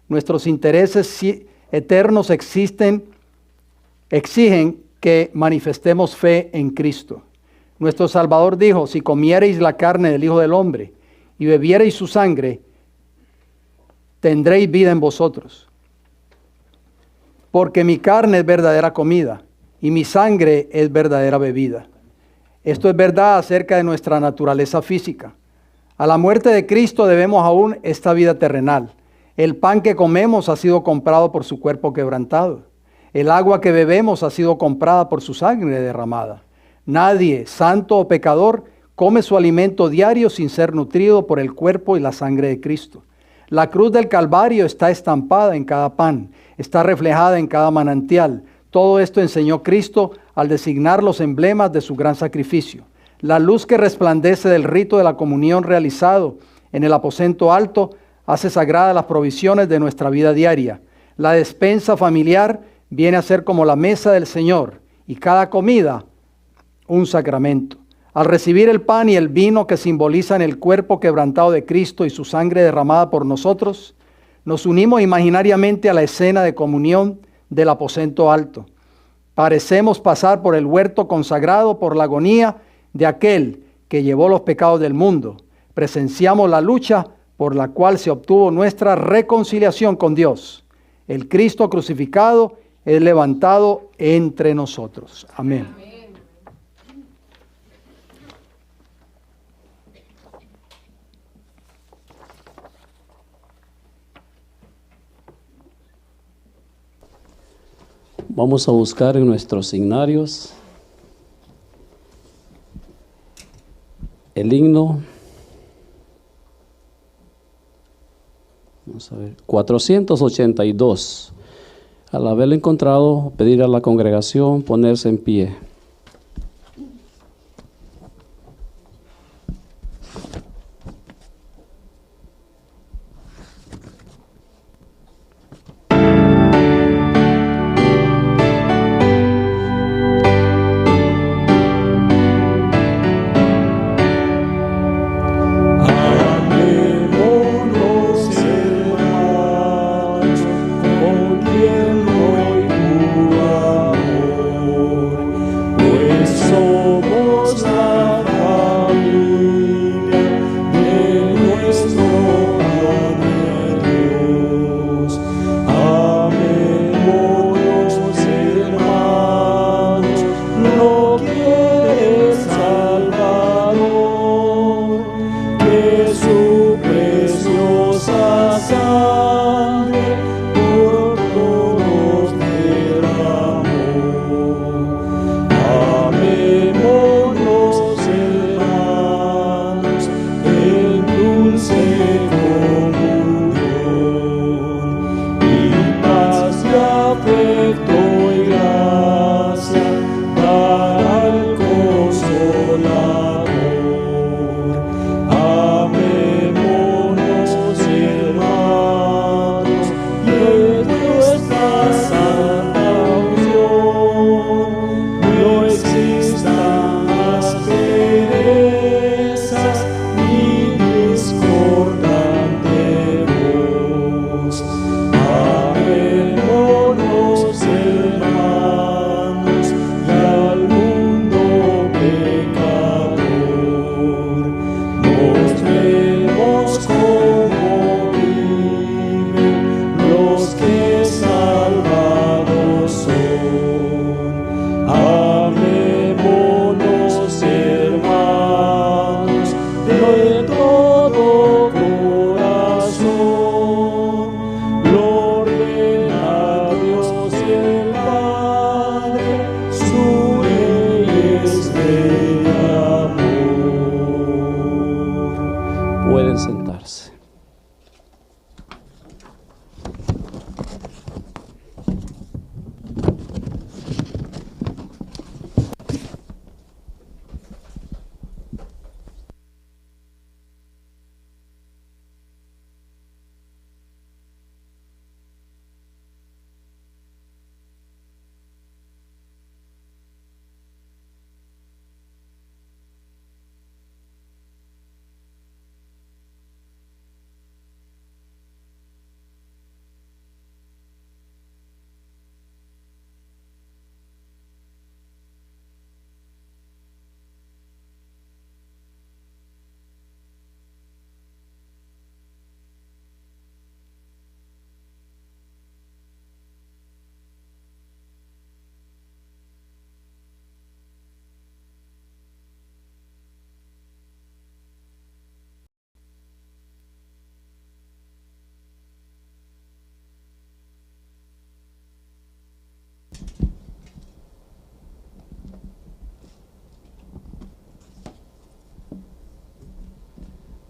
Nuestros intereses eternos exigen que manifestemos fe en Cristo. Nuestro Salvador dijo: si comiereis la carne del Hijo del Hombre y bebiereis su sangre, tendréis vida en vosotros. Porque mi carne es verdadera comida y mi sangre es verdadera bebida. Esto es verdad acerca de nuestra naturaleza física. A la muerte de Cristo debemos aún esta vida terrenal. El pan que comemos ha sido comprado por su cuerpo quebrantado. El agua que bebemos ha sido comprada por su sangre derramada. Nadie, santo o pecador, come su alimento diario sin ser nutrido por el cuerpo y la sangre de Cristo. La cruz del Calvario está estampada en cada pan, está reflejada en cada manantial. Todo esto enseñó Cristo al designar los emblemas de su gran sacrificio. La luz que resplandece del rito de la comunión realizado en el aposento alto hace sagradas las provisiones de nuestra vida diaria. La despensa familiar viene a ser como la mesa del Señor y cada comida un sacramento. Al recibir el pan y el vino que simbolizan el cuerpo quebrantado de Cristo y su sangre derramada por nosotros, nos unimos imaginariamente a la escena de comunión del aposento alto. Parecemos pasar por el huerto consagrado por la agonía de aquel que llevó los pecados del mundo. Presenciamos la lucha por la cual se obtuvo nuestra reconciliación con Dios. El Cristo crucificado es levantado entre nosotros. Amén. Vamos a buscar en nuestros signarios el himno, vamos a ver, 482. Al haberlo encontrado, pedir a la congregación ponerse en pie. todo corazón. Gloria a Dios y el Padre, su ley es de amor. Pueden sentarse.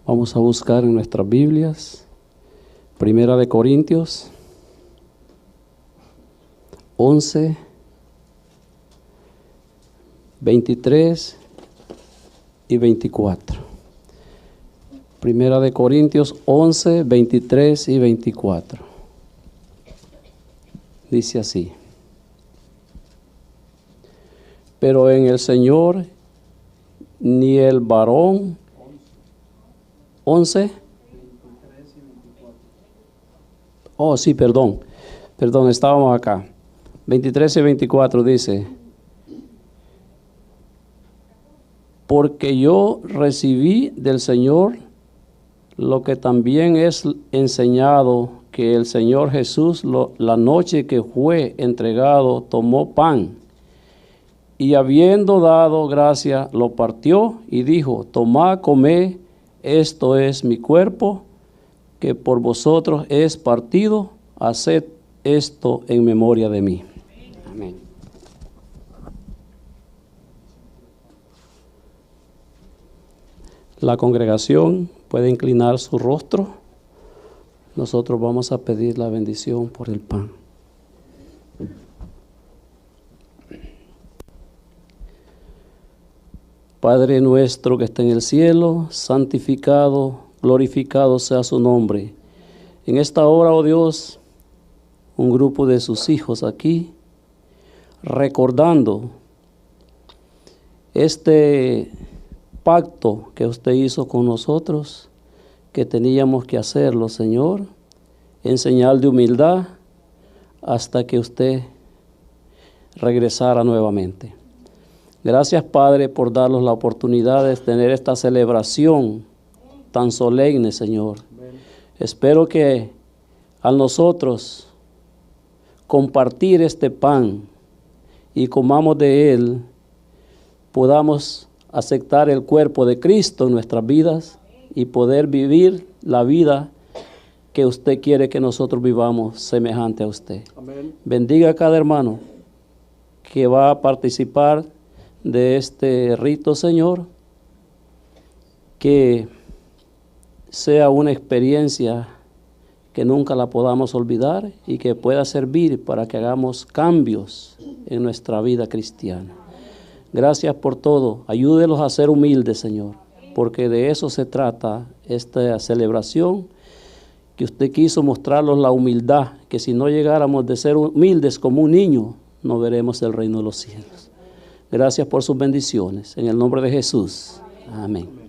Vamos a buscar en nuestras Biblias, Primera de Corintios 11, 23 y 24. Primera de Corintios 11, 23 y 24. Dice así: pero en el Señor ni el varón 11. Oh, sí, perdón, estábamos acá. 23 y 24 dice: porque yo recibí del Señor lo que también es enseñado, que el Señor Jesús, la noche que fue entregado, tomó pan, y habiendo dado gracia, lo partió y dijo: tomad, comed, esto es mi cuerpo, que por vosotros es partido, haced esto en memoria de mí. Amén. La congregación puede inclinar su rostro. Nosotros vamos a pedir la bendición por el pan. Padre nuestro que está en el cielo, santificado, glorificado sea su nombre. En esta hora, oh Dios, un grupo de sus hijos aquí, recordando este pacto que usted hizo con nosotros, que teníamos que hacerlo, Señor, en señal de humildad, hasta que usted regresara nuevamente. Gracias, Padre, por darnos la oportunidad de tener esta celebración tan solemne, Señor. Espero que al nosotros compartir este pan y comamos de él, podamos aceptar el cuerpo de Cristo en nuestras vidas y poder vivir la vida que usted quiere que nosotros vivamos semejante a usted. Amén. Bendiga a cada hermano que va a participar de este rito, Señor, que sea una experiencia que nunca la podamos olvidar y que pueda servir para que hagamos cambios en nuestra vida cristiana. Gracias por todo. Ayúdelos a ser humildes, Señor, porque de eso se trata esta celebración, que usted quiso mostrarnos la humildad, que si no llegáramos de ser humildes como un niño, no veremos el reino de los cielos. Gracias por sus bendiciones. En el nombre de Jesús. Amén.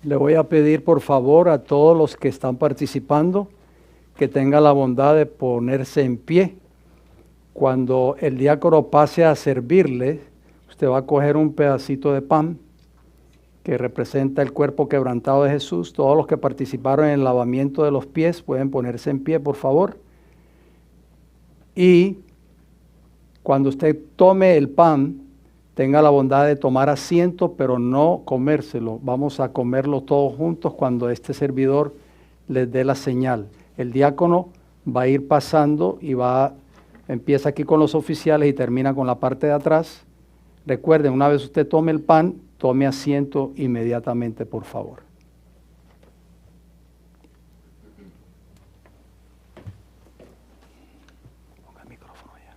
Le voy a pedir por favor a todos los que están participando que tengan la bondad de ponerse en pie. Cuando el diácono pase a servirle, usted va a coger un pedacito de pan que representa el cuerpo quebrantado de Jesús. Todos los que participaron en el lavamiento de los pies pueden ponerse en pie, por favor. Y cuando usted tome el pan, tenga la bondad de tomar asiento, pero no comérselo. Vamos a comerlo todos juntos cuando este servidor les dé la señal. El diácono va a ir pasando y empieza aquí con los oficiales y termina con la parte de atrás. Recuerden, una vez usted tome el pan, tome asiento inmediatamente, por favor. Ponga el micrófono allá.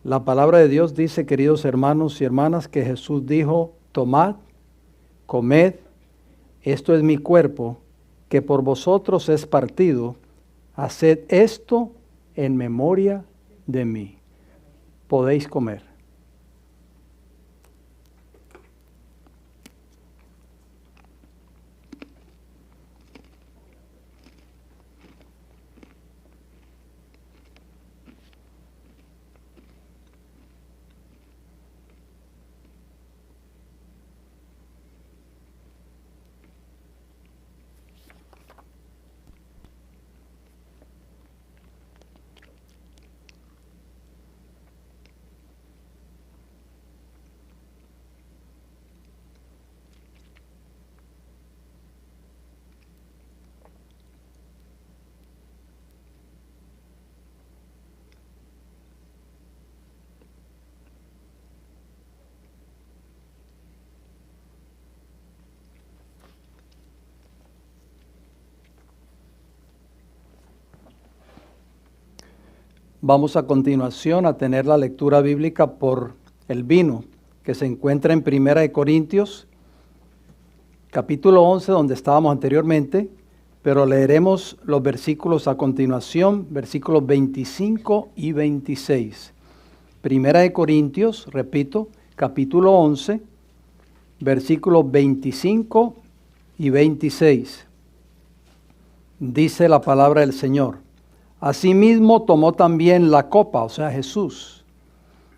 La palabra de Dios dice, queridos hermanos y hermanas, que Jesús dijo, tomad, comed, esto es mi cuerpo, que por vosotros es partido, haced esto en memoria de mí. Podéis comer. Vamos a continuación a tener la lectura bíblica por el vino, que se encuentra en 1 Corintios, capítulo 11, donde estábamos anteriormente, pero leeremos los versículos a continuación, versículos 25 y 26. 1 Corintios, repito, capítulo 11, versículos 25 y 26. Dice la palabra del Señor. Asimismo tomó también la copa, o sea Jesús,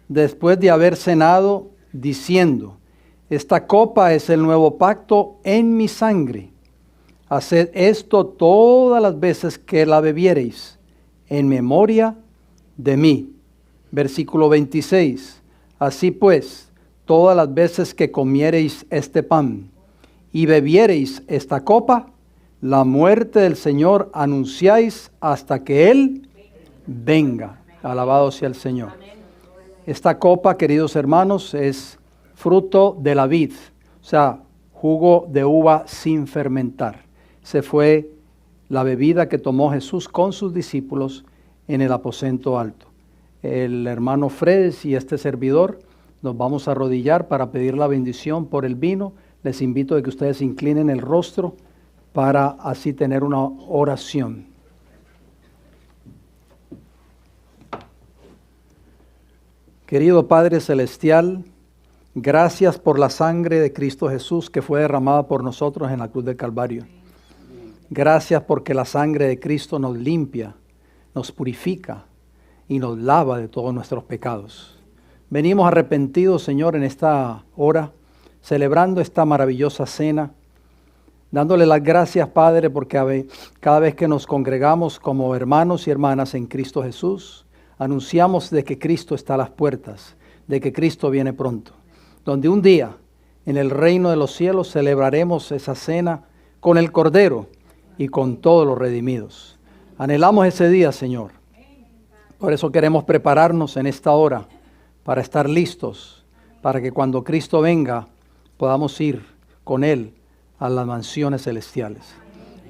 después de haber cenado, diciendo, esta copa es el nuevo pacto en mi sangre. Haced esto todas las veces que la bebiereis, en memoria de mí. Versículo 26. Así pues, todas las veces que comiereis este pan y bebiereis esta copa, la muerte del Señor anunciáis hasta que Él venga. Alabado sea el Señor. Esta copa, queridos hermanos, es fruto de la vid, o sea, jugo de uva sin fermentar. Se fue la bebida que tomó Jesús con sus discípulos en el aposento alto. El hermano Fred y este servidor nos vamos a arrodillar para pedir la bendición por el vino. Les invito a que ustedes inclinen el rostro para así tener una oración. Querido Padre Celestial, gracias por la sangre de Cristo Jesús que fue derramada por nosotros en la cruz del Calvario. Gracias porque la sangre de Cristo nos limpia, nos purifica y nos lava de todos nuestros pecados. Venimos arrepentidos, Señor, en esta hora, celebrando esta maravillosa cena, dándole las gracias, Padre, porque cada vez que nos congregamos como hermanos y hermanas en Cristo Jesús, anunciamos de que Cristo está a las puertas, de que Cristo viene pronto, donde un día en el reino de los cielos celebraremos esa cena con el Cordero y con todos los redimidos. Anhelamos ese día, Señor. Por eso queremos prepararnos en esta hora para estar listos, para que cuando Cristo venga podamos ir con Él a las mansiones celestiales.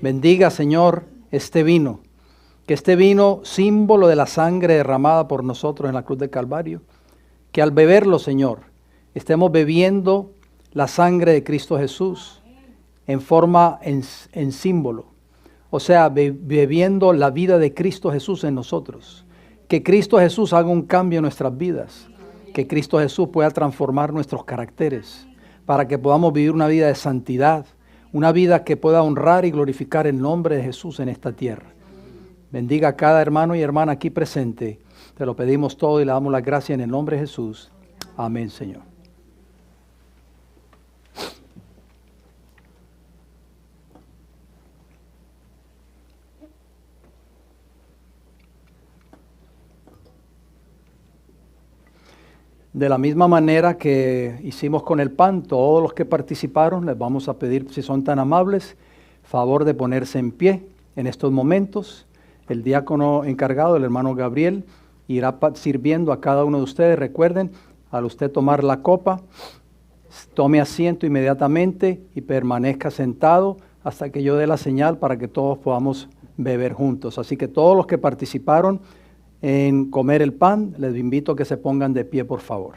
Bendiga, Señor, este vino, que este vino, símbolo de la sangre derramada por nosotros en la cruz del Calvario, que al beberlo, Señor, estemos bebiendo la sangre de Cristo Jesús en símbolo, o sea, bebiendo la vida de Cristo Jesús en nosotros. Que Cristo Jesús haga un cambio en nuestras vidas, que Cristo Jesús pueda transformar nuestros caracteres, para que podamos vivir una vida de santidad, una vida que pueda honrar y glorificar el nombre de Jesús en esta tierra. Bendiga a cada hermano y hermana aquí presente. Te lo pedimos todo y le damos las gracias en el nombre de Jesús. Amén, Señor. De la misma manera que hicimos con el pan, todos los que participaron, les vamos a pedir, si son tan amables, favor de ponerse en pie en estos momentos. El diácono encargado, el hermano Gabriel, irá sirviendo a cada uno de ustedes. Recuerden, al usted tomar la copa, tome asiento inmediatamente y permanezca sentado hasta que yo dé la señal para que todos podamos beber juntos. Así que todos los que participaron en comer el pan, les invito a que se pongan de pie, por favor.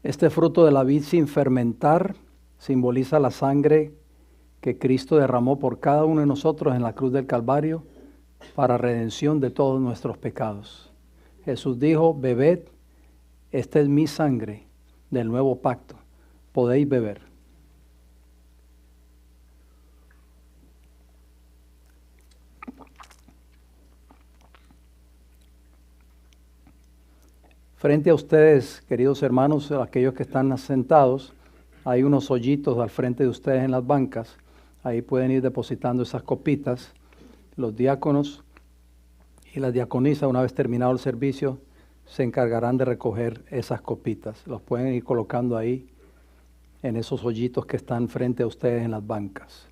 Este fruto de la vid sin fermentar simboliza la sangre que Cristo derramó por cada uno de nosotros en la cruz del Calvario para redención de todos nuestros pecados. Jesús dijo, bebed, esta es mi sangre del nuevo pacto, podéis beber. Frente a ustedes, queridos hermanos, aquellos que están sentados, hay unos hoyitos al frente de ustedes en las bancas. Ahí pueden ir depositando esas copitas. Los diáconos y las diaconisas, una vez terminado el servicio, se encargarán de recoger esas copitas. Los pueden ir colocando ahí, en esos hoyitos que están frente a ustedes en las bancas.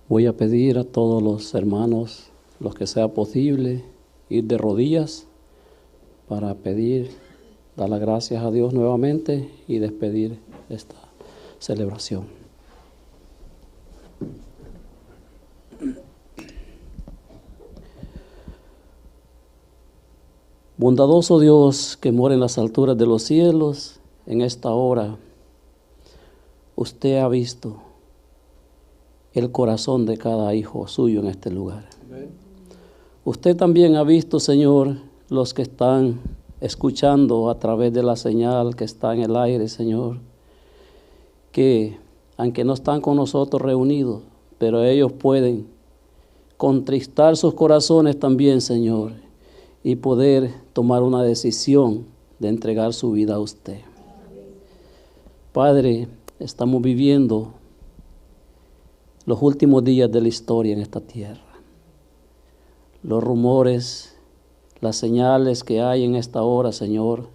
Voy a pedir a todos los hermanos, los que sea posible, ir de rodillas para pedir, dar las gracias a Dios nuevamente y despedir esta celebración. Bondadoso Dios que mora en las alturas de los cielos, en esta hora, usted ha visto el corazón de cada hijo suyo en este lugar. Amén. Usted también ha visto, Señor, los que están escuchando a través de la señal que está en el aire, Señor, que aunque no están con nosotros reunidos, pero ellos pueden contristar sus corazones también, Señor, y poder tomar una decisión de entregar su vida a usted. Padre, estamos viviendo los últimos días de la historia en esta tierra. Los rumores, las señales que hay en esta hora, Señor,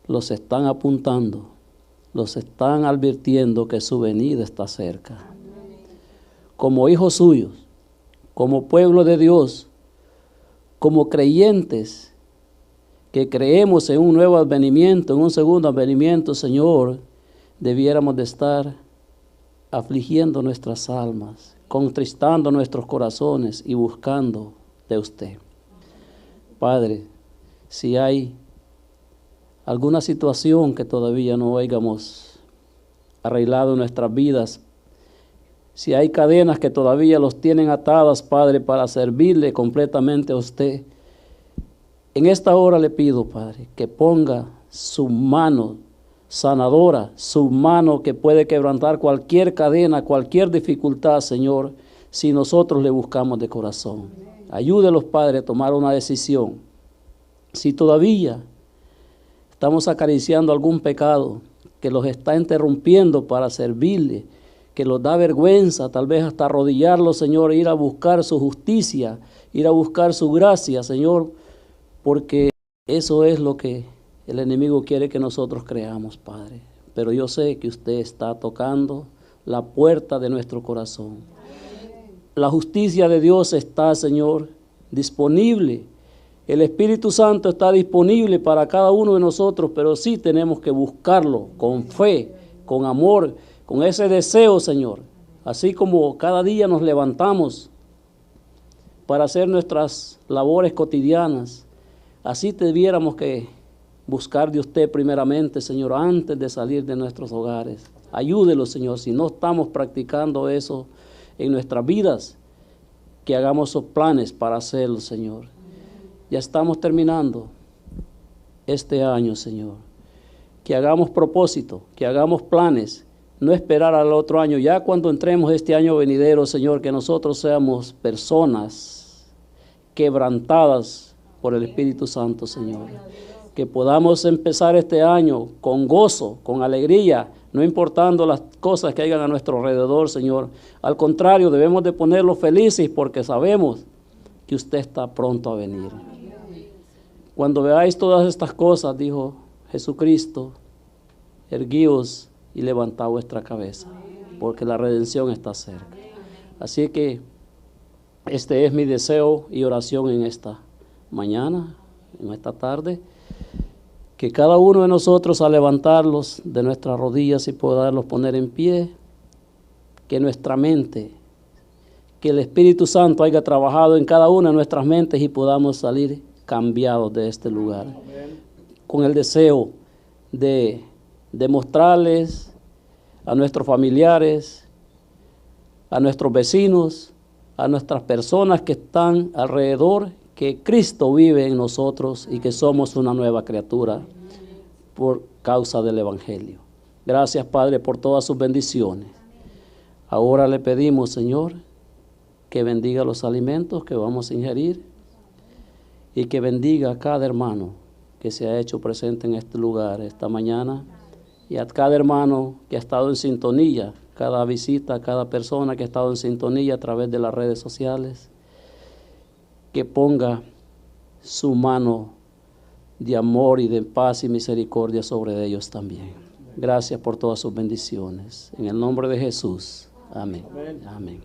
los están apuntando, los están advirtiendo que su venida está cerca. Como hijos suyos, como pueblo de Dios, como creyentes que creemos en un nuevo advenimiento, en un segundo advenimiento, Señor, debiéramos de estar afligiendo nuestras almas, contristando nuestros corazones y buscando de usted. Padre, si hay alguna situación que todavía no hayamos arreglado en nuestras vidas, si hay cadenas que todavía los tienen atadas, Padre, para servirle completamente a usted, en esta hora le pido, Padre, que ponga su mano sanadora, su mano que puede quebrantar cualquier cadena, cualquier dificultad, Señor, si nosotros le buscamos de corazón. Ayúdelos, Padre, a tomar una decisión. Si todavía estamos acariciando algún pecado que los está interrumpiendo para servirle, que los da vergüenza, tal vez hasta arrodillarlos, Señor, ir a buscar su justicia, ir a buscar su gracia, Señor, porque eso es lo que el enemigo quiere que nosotros creamos, Padre. Pero yo sé que usted está tocando la puerta de nuestro corazón. La justicia de Dios está, Señor, disponible. El Espíritu Santo está disponible para cada uno de nosotros, pero sí tenemos que buscarlo con fe, con amor, con ese deseo, Señor. Así como cada día nos levantamos para hacer nuestras labores cotidianas, así debiéramos que buscar de usted primeramente, Señor, antes de salir de nuestros hogares. Ayúdelo, Señor, si no estamos practicando eso en nuestras vidas, que hagamos esos planes para hacerlo, Señor. Ya estamos terminando este año, Señor. que hagamos propósito, que hagamos planes, no esperar al otro año. Ya cuando entremos este año venidero, Señor, que nosotros seamos personas quebrantadas por el Espíritu Santo, Señor. Que podamos empezar este año con gozo, con alegría, no importando las cosas que hayan a nuestro alrededor, Señor. Al contrario, debemos de ponerlos felices porque sabemos que usted está pronto a venir. Cuando veáis todas estas cosas, dijo Jesucristo, erguíos y levantad vuestra cabeza, porque la redención está cerca. Así que este es mi deseo y oración en esta mañana, en esta tarde, que cada uno de nosotros al levantarlos de nuestras rodillas y poderlos poner en pie, que nuestra mente, que el Espíritu Santo haya trabajado en cada una de nuestras mentes y podamos salir cambiados de este lugar. Con el deseo de mostrarles a nuestros familiares, a nuestros vecinos, a nuestras personas que están alrededor, que Cristo vive en nosotros y que somos una nueva criatura por causa del Evangelio. Gracias, Padre, por todas sus bendiciones. Ahora le pedimos, Señor, que bendiga los alimentos que vamos a ingerir y que bendiga a cada hermano que se ha hecho presente en este lugar esta mañana y a cada hermano que ha estado en sintonía, cada visita, cada persona que ha estado en sintonía a través de las redes sociales, que ponga su mano de amor y de paz y misericordia sobre ellos también. Gracias por todas sus bendiciones. En el nombre de Jesús. Amén. Amén.